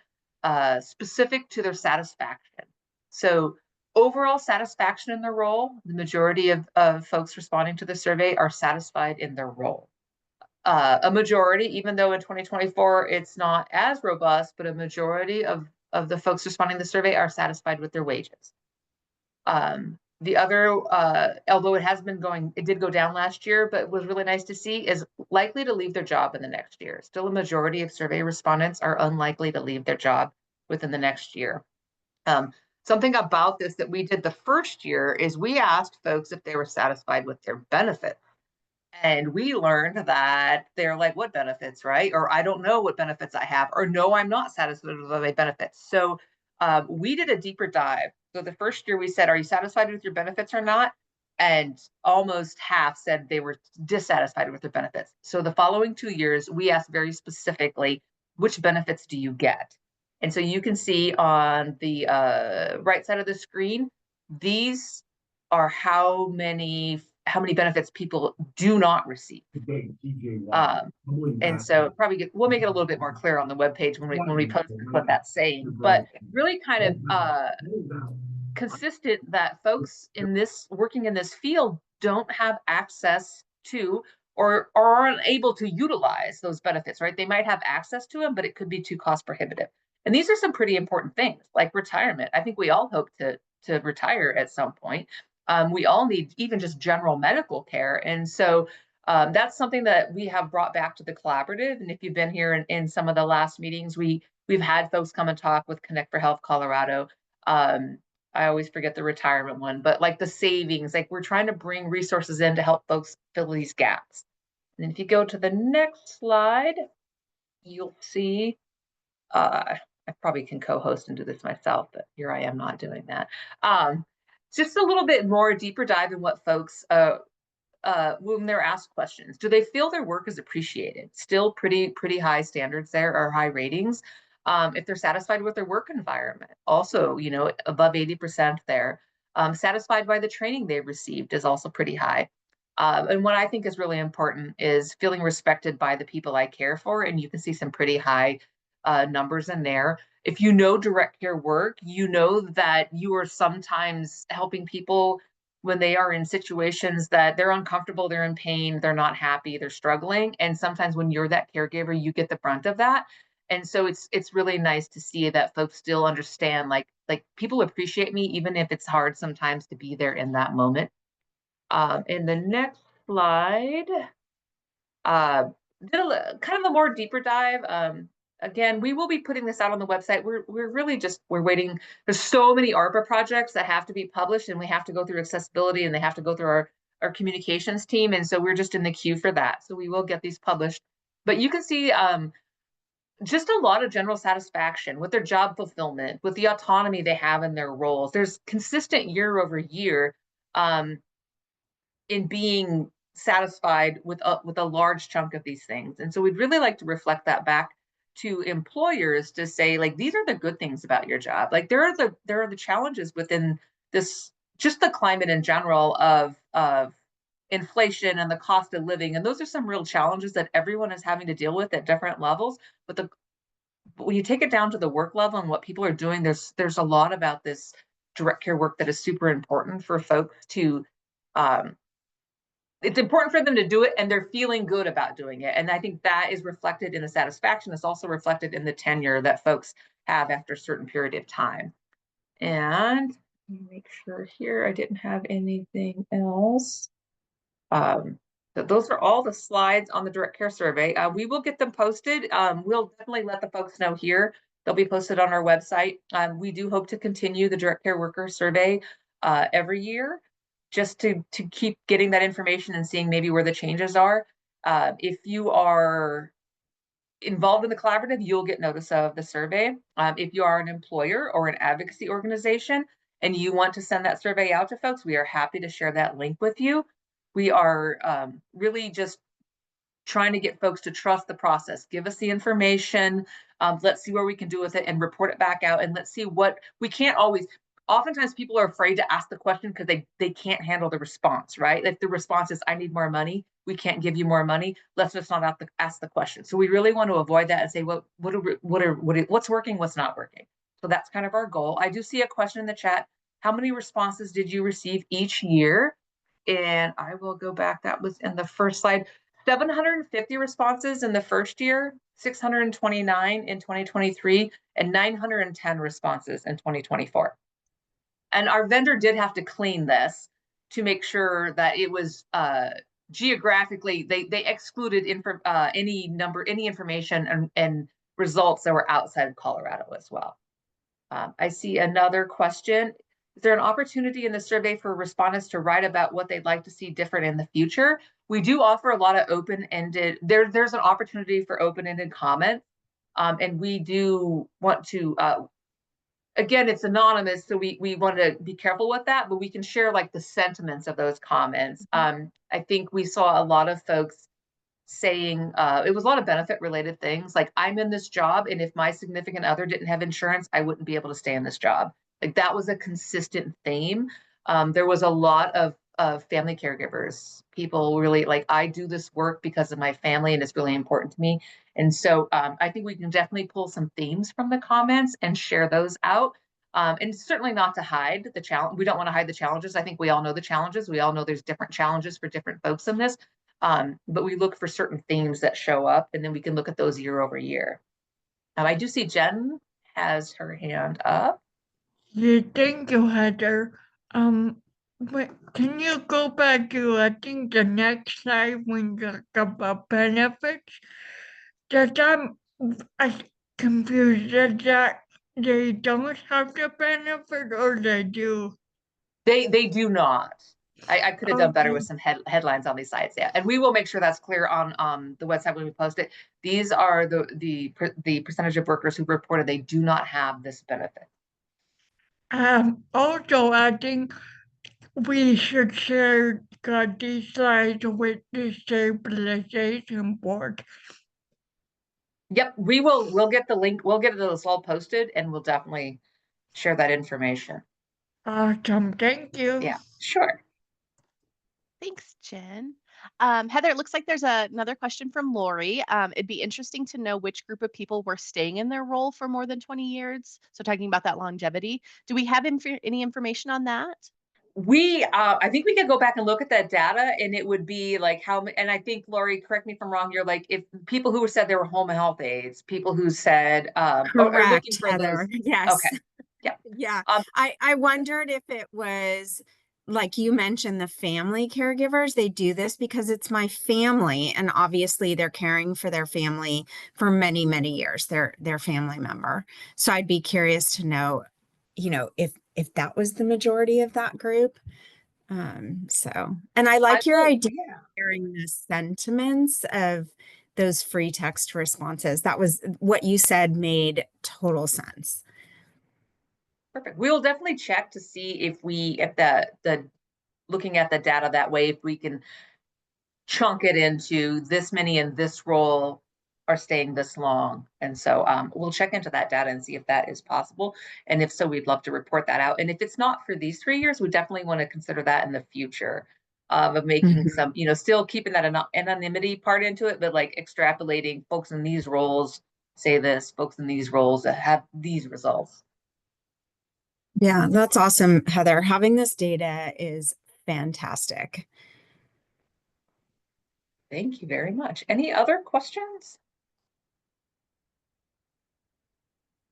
[SPEAKER 6] specific to their satisfaction. So overall satisfaction in their role, the majority of folks responding to the survey are satisfied in their role. a majority, even though in 2024 it's not as robust, but a majority of the folks responding to the survey are satisfied with their wages. The other, although it did go down last year, but was really nice to see, is likely to leave their job in the next year. Still, a majority of survey respondents are unlikely to leave their job within the next year. Something about this that we did the first year is we asked folks if they were satisfied with their benefits. And we learned that they're like, what benefits, right? Or I don't know what benefits I have, or no, I'm not satisfied with my benefits. So we did a deeper dive. So the first year we said, are you satisfied with your benefits or not? And almost half said they were dissatisfied with their benefits. So the following 2 years, we asked very specifically, which benefits do you get? And so you can see on the right side of the screen, these are how many benefits people do not receive. And so probably we'll make it a little bit more clear on the webpage when we post what that's saying, but really kind of consistent that folks working in this field don't have access to or aren't able to utilize those benefits, right? They might have access to them, but it could be too cost prohibitive. And these are some pretty important things like retirement. I think we all hope to retire at some point. We all need even just general medical care. And so that's something that we have brought back to the collaborative. And if you've been here in some of the last meetings, we've had folks come and talk with Connect for Health Colorado. I always forget the retirement one, but like the savings, like we're trying to bring resources in to help folks fill these gaps. And if you go to the next slide, you'll see, I probably can co-host and do this myself, but here I am not doing that. Just a little bit more deeper dive in what folks, when they're asked questions, do they feel their work is appreciated? Still pretty high standards there, or high ratings. If they're satisfied with their work environment, also, above 80% there. Satisfied by the training they've received is also pretty high. And what I think is really important is feeling respected by the people I care for. And you can see some pretty high numbers in there. If you know direct care work, you know that you are sometimes helping people when they are in situations that they're uncomfortable, they're in pain, they're not happy, they're struggling. And sometimes when you're that caregiver, you get the brunt of that. And so it's really nice to see that folks still understand, like people appreciate me, even if it's hard sometimes to be there in that moment. In the next slide, did kind of a more deeper dive. Again, we will be putting this out on the website. We're waiting. There's so many ARPA projects that have to be published, and we have to go through accessibility, and they have to go through our communications team. And so we're just in the queue for that. So we will get these published. But you can see just a lot of general satisfaction with their job fulfillment, with the autonomy they have in their roles. There's consistent year over year in being satisfied with a large chunk of these things. And so we'd really like to reflect that back to employers to say, like, these are the good things about your job. Like there are the challenges within this, just the climate in general of inflation and the cost of living. And those are some real challenges that everyone is having to deal with at different levels. But when you take it down to the work level and what people are doing, there's a lot about this direct care work that is super important for folks to it's important for them to do it, and they're feeling good about doing it. And I think that is reflected in the satisfaction. It's also reflected in the tenure that folks have after a certain period of time. And let me make sure here I didn't have anything else. So those are all the slides on the direct care survey. We will get them posted. We'll definitely let the folks know here. They'll be posted on our website. We do hope to continue the direct care worker survey every year, just to keep getting that information and seeing maybe where the changes are. If you are involved in the collaborative, you'll get notice of the survey. If you are an employer or an advocacy organization and you want to send that survey out to folks, we are happy to share that link with you. We are really just trying to get folks to trust the process. Give us the information. Let's see where we can do with it and report it back out. And let's see what we can't always. Oftentimes people are afraid to ask the question because they can't handle the response, right? If the response is, I need more money, we can't give you more money, let's just not ask the question. So we really want to avoid that and say, well, what's working, what's not working? So that's kind of our goal. I do see a question in the chat. How many responses did you receive each year? And I will go back. That was in the first slide. 750 responses in the first year, 629 in 2023, and 910 responses in 2024. And our vendor did have to clean this to make sure that it was geographically, they excluded any information and results that were outside of Colorado as well. I see another question. Is there an opportunity in the survey for respondents to write about what they'd like to see different in the future? We do offer a lot of open-ended, there's an opportunity for open-ended comments. And we do want to, again, it's anonymous, so we want to be careful with that, but we can share like the sentiments of those comments. I think we saw a lot of folks saying it was a lot of benefit related things like, I'm in this job, and if my significant other didn't have insurance, I wouldn't be able to stay in this job. Like that was a consistent theme. There was a lot of family caregivers, people really like, I do this work because of my family and it's really important to me. And so I think we can definitely pull some themes from the comments and share those out. And certainly not to hide the challenge. We don't want to hide the challenges. I think we all know the challenges. We all know there's different challenges for different folks in this. But we look for certain themes that show up, and then we can look at those year over year. I do see Jen has her hand up.
[SPEAKER 5] Yeah, thank you, Heather. Can you go back to, I think, the next slide when you talk about benefits? I'm confused that they don't have the benefit, or they do?
[SPEAKER 6] They do not. I could have done better
[SPEAKER 5] Okay.
[SPEAKER 6] with some headlines on these sites, yeah. And we will make sure that's clear on the website when we post it. These are the percentage of workers who reported they do not have this benefit.
[SPEAKER 5] Also, I think we should share these slides with the stabilization board.
[SPEAKER 6] Yep, we'll get the link, we'll get those all posted, and we'll definitely share that information.
[SPEAKER 5] Awesome, thank you.
[SPEAKER 6] Yeah, sure.
[SPEAKER 1] Thanks, Jen. Heather, it looks like there's another question from Lori. It'd be interesting to know which group of people were staying in their role for more than 20 years. So talking about that longevity. Do we have any information on that?
[SPEAKER 6] I think we could go back and look at that data, and it would be like how, and I think, Lori, correct me if I'm wrong, you're like, if people who said they were home health aides, people who said, are
[SPEAKER 7] Correct,
[SPEAKER 6] looking for
[SPEAKER 7] Heather.
[SPEAKER 6] those.
[SPEAKER 7] Yes.
[SPEAKER 6] Okay. Yeah.
[SPEAKER 7] Yeah. I wondered if it was, like you mentioned, the family caregivers. They do this because it's my family, and obviously they're caring for their family for many, many years. They're their family member. So I'd be curious to know, if that was the majority of that group. And I like your idea of sharing the sentiments of those free text responses. That was what you said, made total sense.
[SPEAKER 6] Perfect. We'll definitely check to see if we, at the looking at the data that way, if we can chunk it into this many in this role are staying this long. And so we'll check into that data and see if that is possible. And if so, we'd love to report that out. And if it's not for these 3 years, we definitely want to consider that in the future of making some, still keeping that anonymity part into it, but like extrapolating folks in these roles say this, folks in these roles that have these results.
[SPEAKER 7] Yeah, that's awesome, Heather. Having this data is fantastic.
[SPEAKER 6] Thank you very much. Any other questions?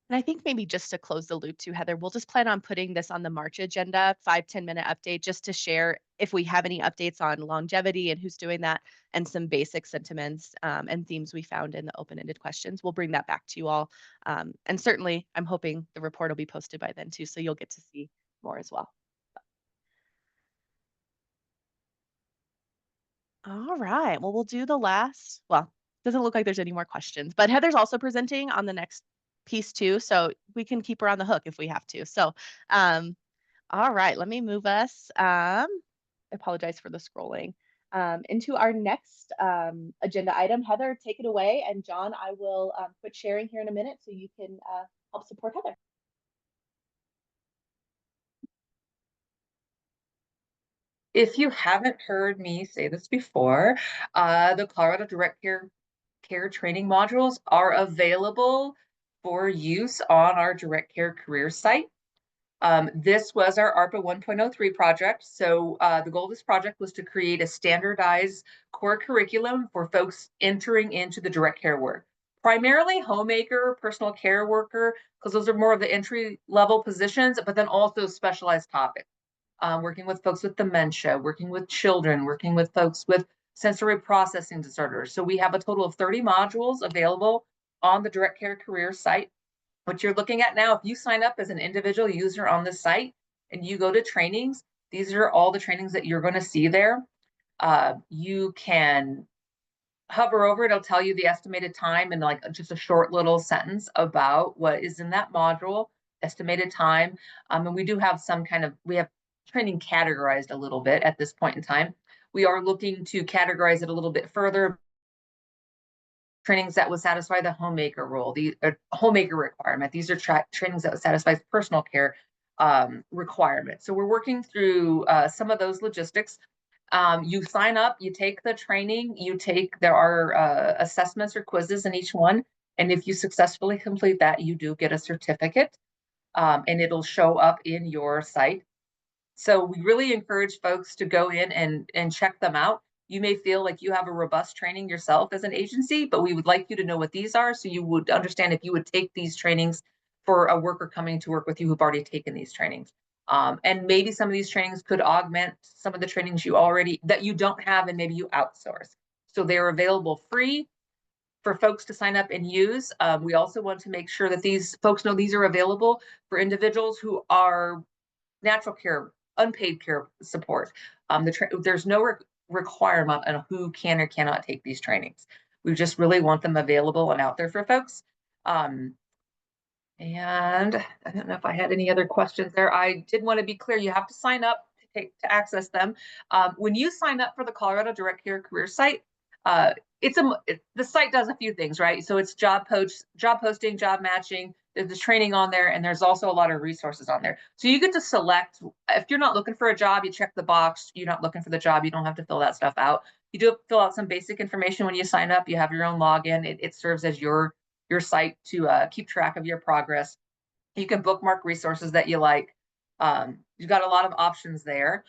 [SPEAKER 1] And I think maybe just to close the loop too, Heather, we'll just plan on putting this on the March agenda, 5-10 minute update, just to share if we have any updates on longevity and who's doing that, and some basic sentiments and themes we found in the open-ended questions. We'll bring that back to you all. And certainly I'm hoping the report will be posted by then too, so you'll get to see more as well. All right, well, we'll do the last, well, doesn't look like there's any more questions, but Heather's also presenting on the next piece too, so we can keep her on the hook if we have to. So, all right, let me move us, I apologize for the scrolling, into our next agenda item. Heather, take it away, and John, I will quit sharing here in a minute so you can help support Heather.
[SPEAKER 6] If you haven't heard me say this before, the Colorado Direct Care training modules are available for use on our direct care career site. This was our ARPA 1.03 project. So the goal of this project was to create a standardized core curriculum for folks entering into the direct care work. Primarily homemaker, personal care worker, because those are more of the entry level positions, but then also specialized topics. Working with folks with dementia, working with children, working with folks with sensory processing disorders. So we have a total of 30 modules available on the direct care career site. What you're looking at now, if you sign up as an individual user on the site and you go to trainings, these are all the trainings that you're going to see there. You can hover over, it'll tell you the estimated time and like just a short little sentence about what is in that module, estimated time. And we do have we have training categorized a little bit at this point in time. We are looking to categorize it a little bit further. Trainings that would satisfy the homemaker role, the homemaker requirement. These are trainings that would satisfy personal care requirements. So we're working through some of those logistics. You sign up, you take the training, there are assessments or quizzes in each one. And if you successfully complete that, you do get a certificate and it'll show up in your site. So we really encourage folks to go in and check them out. You may feel like you have a robust training yourself as an agency, but we would like you to know what these are so you would understand if you would take these trainings for a worker coming to work with you who've already taken these trainings. And maybe some of these trainings could augment some of the trainings that you don't have and maybe you outsource. So they're available free for folks to sign up and use. We also want to make sure that these folks know these are available for individuals who are natural care, unpaid care support. There's no requirement on who can or cannot take these trainings. We just really want them available and out there for folks. And I don't know if I had any other questions there. I did want to be clear, you have to sign up to access them. When you sign up for the Colorado Direct Care Career site, the site does a few things, right? So it's job posting, job matching, there's training on there, and there's also a lot of resources on there. So you get to select, if you're not looking for a job, you check the box. You're not looking for the job, you don't have to fill that stuff out. You do fill out some basic information when you sign up. You have your own login. It serves as your site to keep track of your progress. You can bookmark resources that you like. You've got a lot of options there.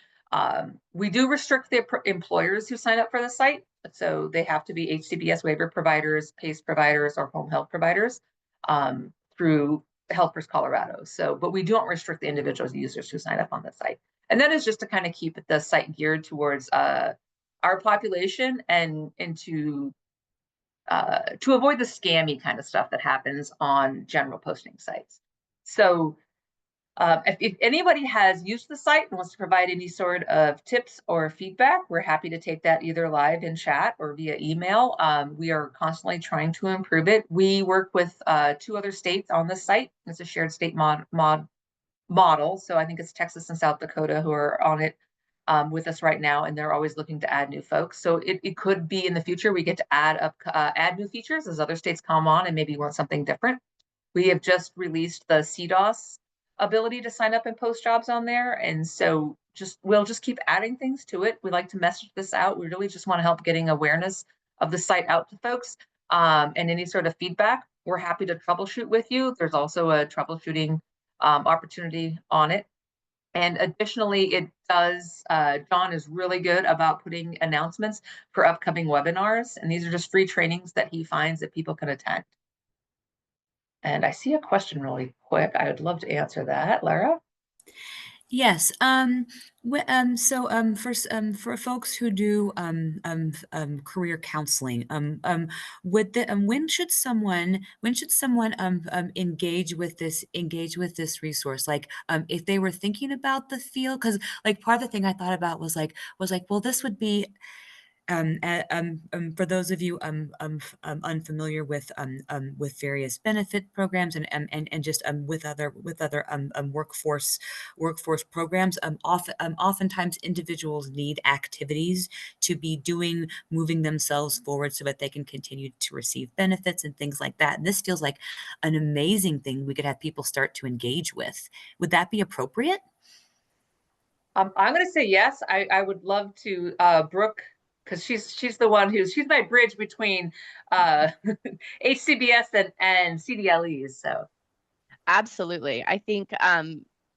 [SPEAKER 6] We do restrict the employers who sign up for the site. So they have to be HCBS waiver providers, PACE providers, or home health providers through Health First Colorado. So, but we don't restrict the individual users who sign up on the site. And that is just to kind of keep the site geared towards our population and to avoid the scammy kind of stuff that happens on general posting sites. So if anybody has used the site and wants to provide any sort of tips or feedback, we're happy to take that either live in chat or via email. We are constantly trying to improve it. We work with 2 other states on this site. It's a shared state model. So I think it's Texas and South Dakota who are on it with us right now, and they're always looking to add new folks. So it could be in the future we get to add new features as other states come on and maybe want something different. We have just released the CDOS ability to sign up and post jobs on there. And so we'll just keep adding things to it. We like to message this out. We really just want to help getting awareness of the site out to folks and any sort of feedback. We're happy to troubleshoot with you. There's also a troubleshooting opportunity on it. And additionally, it does, John is really good about putting announcements for upcoming webinars. And these are just free trainings that he finds that people can attend. And I see a question really quick. I would love to answer that, Lara.
[SPEAKER 4] Yes. For folks who do career counseling, when should someone engage with this resource? Like, if they were thinking about the field, because like part of the thing I thought about was like, well, this would be. For those of you unfamiliar with various benefit programs and just with other workforce programs, oftentimes individuals need activities to be moving themselves forward so that they can continue to receive benefits and things like that. And this feels like an amazing thing we could have people start to engage with. Would that be appropriate?
[SPEAKER 6] I'm going to say yes. I would love to, Brooke, because she's the one she's my bridge between HCBS and CDLEs. So
[SPEAKER 1] Absolutely. I think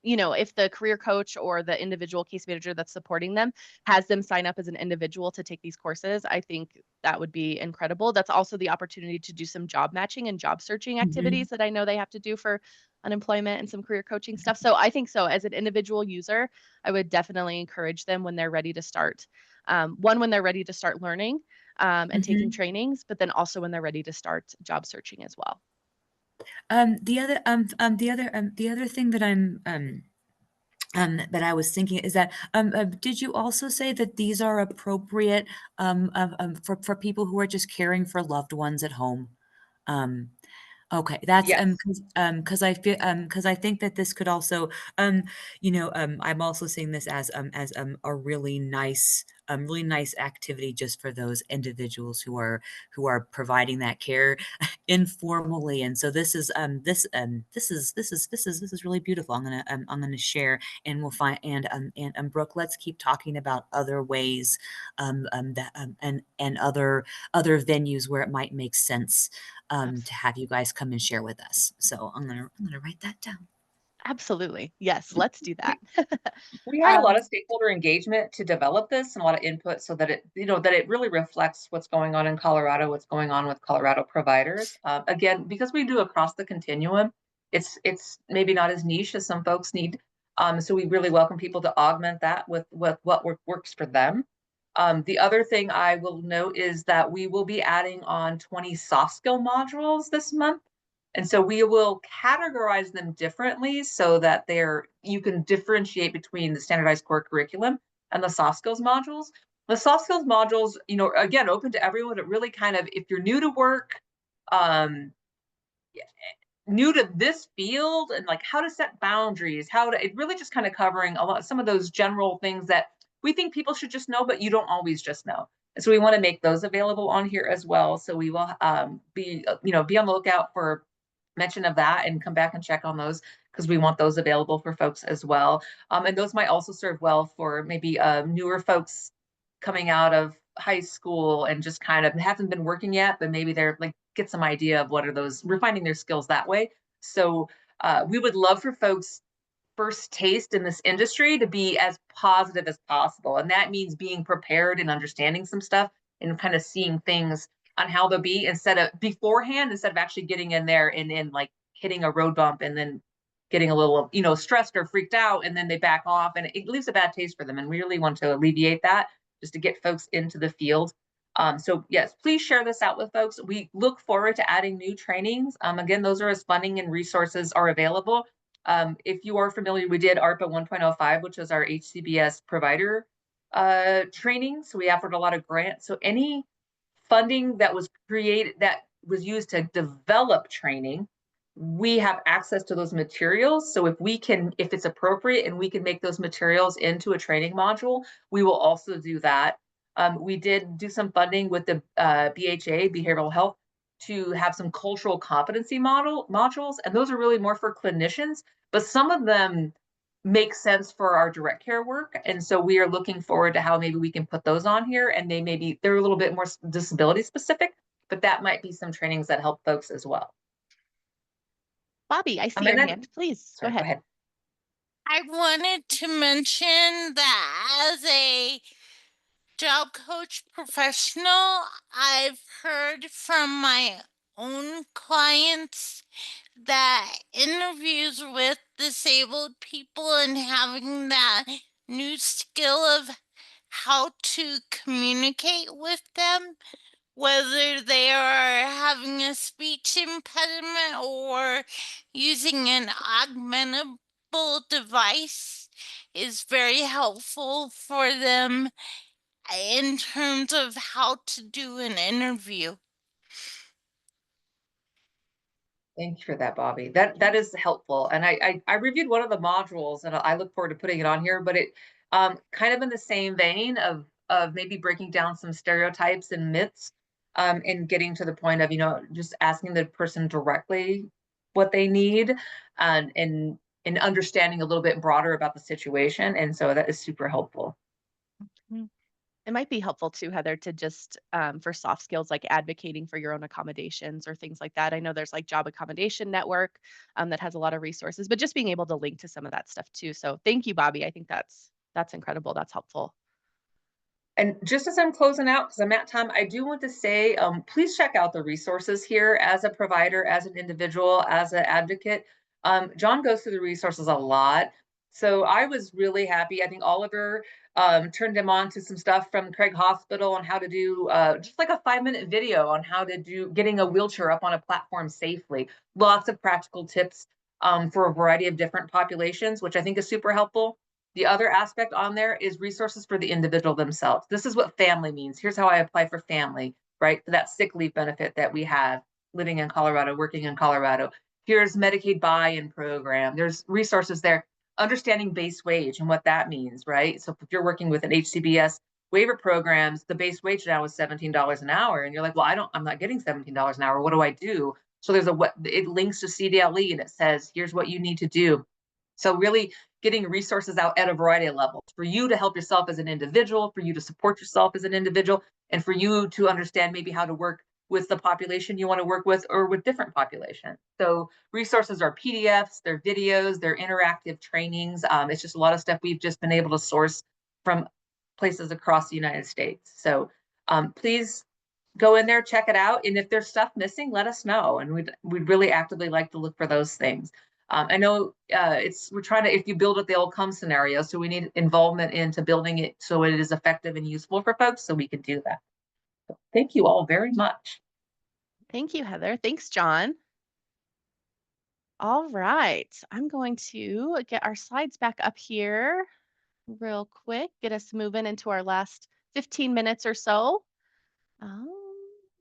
[SPEAKER 1] you know, if the career coach or the individual case manager that's supporting them has them sign up as an individual to take these courses, I think that would be incredible. That's also the opportunity to do some job matching and job searching activities that I know they have to do for unemployment and some career coaching stuff. So I think so as an individual user, I would definitely encourage them when they're ready to start. One, when they're ready to start learning and taking trainings, but then also when they're ready to start job searching as well.
[SPEAKER 4] The other thing that that I was thinking is that did you also say that these are appropriate for people who are just caring for loved ones at home? Okay, that's
[SPEAKER 6] Yes.
[SPEAKER 4] because I feel because I think that this could also I'm also seeing this as a really nice activity just for those individuals who are providing that care informally. And so this is really beautiful. I'm gonna share, and we'll find and Brooke, let's keep talking about other ways and other venues where it might make sense to have you guys come and share with us. So I'm gonna write that down.
[SPEAKER 1] Absolutely. Yes, let's do that.
[SPEAKER 6] We had a lot of stakeholder engagement to develop this and a lot of input so that it, that it really reflects what's going on in Colorado, what's going on with Colorado providers. Again, because we do across the continuum, it's maybe not as niche as some folks need. So we really welcome people to augment that with what works for them. The other thing I will note is that we will be adding on 20 soft skill modules this month. And so we will categorize them differently so that you can differentiate between the standardized core curriculum and the soft skills modules. The soft skills modules, again, open to everyone. It really kind of, if you're new to work, new to this field and like how to set boundaries, it really just kind of covering some of those general things that we think people should just know, but you don't always just know. And so we want to make those available on here as well. So we will be on the lookout for mention of that and come back and check on those because we want those available for folks as well. And those might also serve well for maybe newer folks coming out of high school and just kind of haven't been working yet, but maybe they're like get some idea of what are those, refining their skills that way. So we would love for folks first taste in this industry to be as positive as possible. And that means being prepared and understanding some stuff and kind of seeing things on how they'll be instead of actually getting in there and like hitting a road bump and then getting a little, stressed or freaked out and then they back off and it leaves a bad taste for them. And we really want to alleviate that just to get folks into the field. So yes, please share this out with folks. We look forward to adding new trainings. Again, those are as funding and resources are available. If you are familiar, we did ARPA 1.05, which is our HCBS provider training. So we offered a lot of grants. So any funding that was created, that was used to develop training, we have access to those materials. So if it's appropriate and we can make those materials into a training module, we will also do that. We did do some funding with the BHA, Behavioral Health, to have some cultural competency modules, and those are really more for clinicians, but some of them make sense for our direct care work. And so we are looking forward to how maybe we can put those on here, and they're a little bit more disability specific, but that might be some trainings that help folks as well.
[SPEAKER 1] Bobby, I see your hand. Please go ahead.
[SPEAKER 8] I wanted to mention that as a job coach professional, I've heard from my own clients that interviews with disabled people and having that new skill of how to communicate with them, whether they are having a speech impediment or using an augmentable device, is very helpful for them in terms of how to do an interview.
[SPEAKER 6] Thank you for that, Bobby. That is helpful. And I reviewed one of the modules and I look forward to putting it on here, but it kind of in the same vein of maybe breaking down some stereotypes and myths and getting to the point of, just asking the person directly what they need and understanding a little bit broader about the situation. And so that is super helpful.
[SPEAKER 1] It might be helpful too, Heather, to just for soft skills like advocating for your own accommodations or things like that. I know there's like Job Accommodation Network that has a lot of resources, but just being able to link to some of that stuff too. So thank you, Bobby. I think that's incredible. That's helpful.
[SPEAKER 6] And just as I'm closing out, because I'm at time, I do want to say, please check out the resources here as a provider, as an individual, as an advocate. John goes through the resources a lot. So I was really happy. I think Oliver turned him on to some stuff from Craig Hospital on how to do just like a 5-minute video on how to do getting a wheelchair up on a platform safely. Lots of practical tips for a variety of different populations, which I think is super helpful. The other aspect on there is resources for the individual themselves. This is what family means. Here's how I apply for family, right? For that sick leave benefit that we have living in Colorado, working in Colorado. Here's Medicaid buy-in program. There's resources there. Understanding base wage and what that means, right? So if you're working with an HCBS waiver programs, the base wage now is $17 an hour. And you're like, well, I'm not getting $17 an hour. What do I do? So it links to CDLE and it says, here's what you need to do. So really getting resources out at a variety of levels for you to help yourself as an individual, for you to support yourself as an individual, and for you to understand maybe how to work with the population you want to work with or with different populations. So resources are PDFs, they're videos, they're interactive trainings. It's just a lot of stuff we've just been able to source from places across the United States. So please go in there, check it out. And if there's stuff missing, let us know. And we'd really actively like to look for those things. I know we're trying to, if you build it, they'll come scenario. So we need involvement into building it so it is effective and useful for folks so we can do that. So thank you all very much.
[SPEAKER 1] Thank you, Heather. Thanks, John. All right. I'm going to get our slides back up here real quick, get us moving into our last 15 minutes or so. Let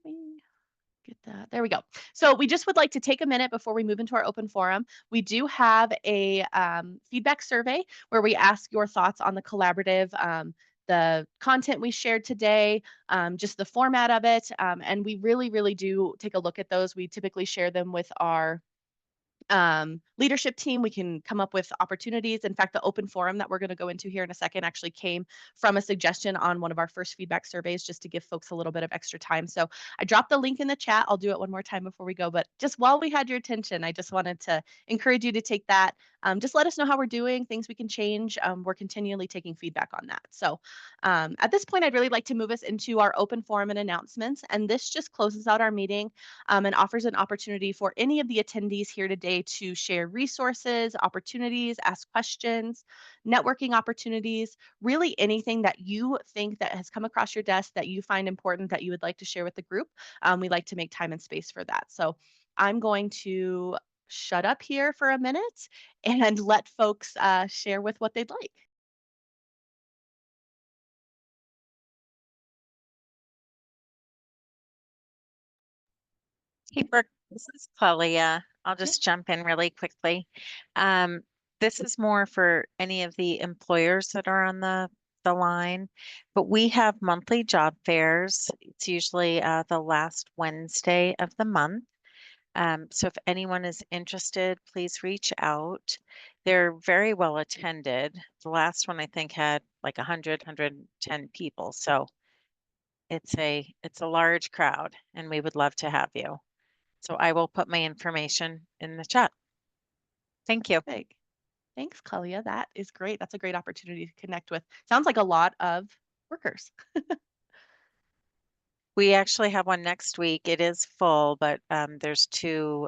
[SPEAKER 1] me get that. There we go. So we just would like to take a minute before we move into our open forum. We do have a feedback survey where we ask your thoughts on the collaborative, the content we shared today, just the format of it. And we really, really do take a look at those. We typically share them with our leadership team. We can come up with opportunities. In fact, the open forum that we're going to go into here in a second actually came from a suggestion on one of our first feedback surveys, just to give folks a little bit of extra time. So I dropped the link in the chat. I'll do it one more time before we go, but just while we had your attention, I just wanted to encourage you to take that. Just let us know how we're doing, things we can change. We're continually taking feedback on that. So at this point, I'd really like to move us into our open forum and announcements. And this just closes out our meeting and offers an opportunity for any of the attendees here today to share resources, opportunities, ask questions, networking opportunities, really anything that you think that has come across your desk that you find important that you would like to share with the group. We like to make time and space for that. So I'm going to shut up here for a minute and let folks share with what they'd like.
[SPEAKER 9] Hey, Brooke, this is Claudia. I'll just jump in really quickly. This is more for any of the employers that are on the line, but we have monthly job fairs. It's usually the last Wednesday of the month. So if anyone is interested, please reach out. They're very well attended. The last one I think had like 110 people. So it's a large crowd and we would love to have you. So I will put my information in the chat. Thank you.
[SPEAKER 1] Perfect. Thanks, Kalia. That is great. That's a great opportunity to connect with. Sounds like a lot of workers.
[SPEAKER 9] We actually have one next week. It is full, but there's 2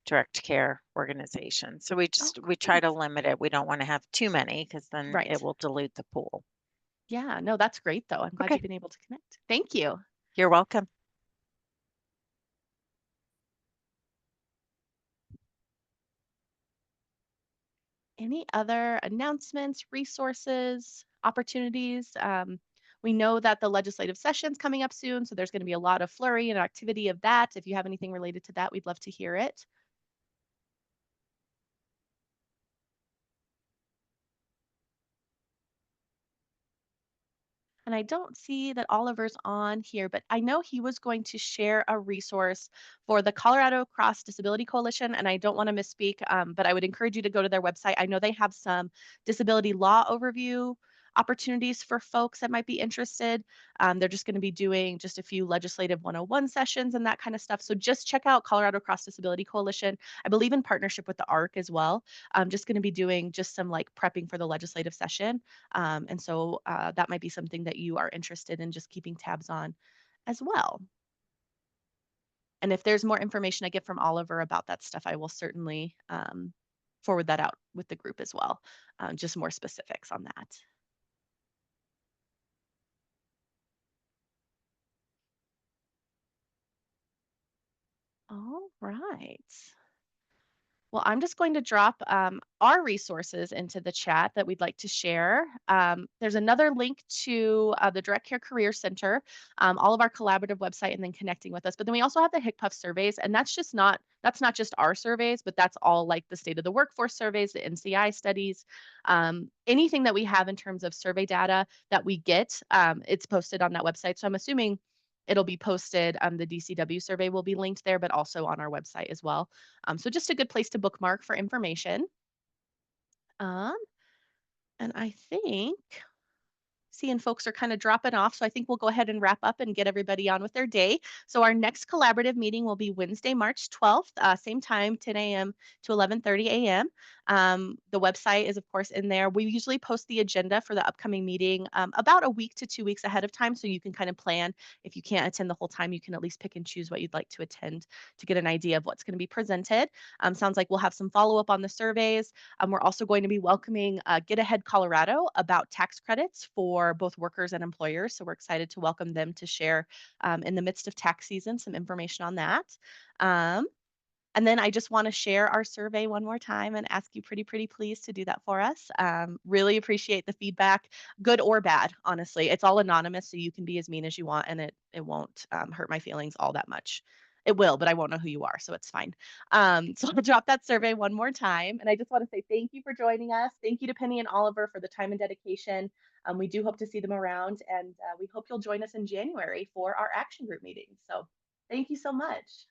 [SPEAKER 9] direct care organizations. So we try to limit it. We don't want to have too many because then it will dilute the pool.
[SPEAKER 1] Yeah, no, that's great though. I'm glad you've been able to connect. Thank you.
[SPEAKER 9] You're welcome.
[SPEAKER 1] Any other announcements, resources, opportunities? We know that the legislative session's coming up soon, so there's going to be a lot of flurry and activity of that. If you have anything related to that, we'd love to hear it. And I don't see that Oliver's on here, but I know he was going to share a resource for the Colorado Cross Disability Coalition. And I don't want to misspeak, but I would encourage you to go to their website. I know they have some disability law overview opportunities for folks that might be interested. They're just going to be doing just a few legislative 101 sessions and that kind of stuff. So just check out Colorado Cross Disability Coalition. I believe in partnership with the ARC as well. I'm just going to be doing just some like prepping for the legislative session. And so that might be something that you are interested in just keeping tabs on as well. And if there's more information I get from Oliver about that stuff, I will certainly forward that out with the group as well. Just more specifics on that. All right. Well, I'm just going to drop our resources into the chat that we'd like to share. There's another link to the Direct Care Career Center, all of our collaborative website, and then connecting with us. But then we also have the HCPUF surveys, and that's not just our surveys, but that's all like the state of the workforce surveys, the NCI studies, anything that we have in terms of survey data that we get, it's posted on that website. So I'm assuming it'll be posted. The DCW survey will be linked there, but also on our website as well. So just a good place to bookmark for information. And I think seeing folks are kind of dropping off. So I think we'll go ahead and wrap up and get everybody on with their day. So our next collaborative meeting will be Wednesday, March 12th, same time, 10 a.m. to 11:30 a.m. The website is, of course, in there. We usually post the agenda for the upcoming meeting about a week to 2 weeks ahead of time. So you can kind of plan. If you can't attend the whole time, you can at least pick and choose what you'd like to attend to get an idea of what's going to be presented. Sounds like we'll have some follow-up on the surveys. We're also going to be welcoming Get Ahead Colorado about tax credits for both workers and employers. So we're excited to welcome them to share in the midst of tax season some information on that. And then I just want to share our survey one more time and ask you pretty please to do that for us. Really appreciate the feedback, good or bad, honestly. It's all anonymous, so you can be as mean as you want, and it won't hurt my feelings all that much. It will, but I won't know who you are, so it's fine. So I'll drop that survey one more time. And I just want to say thank you for joining us. Thank you to Penny and Oliver for the time and dedication. We do hope to see them around, and we hope you'll join us in January for our action group meeting. So thank you so much.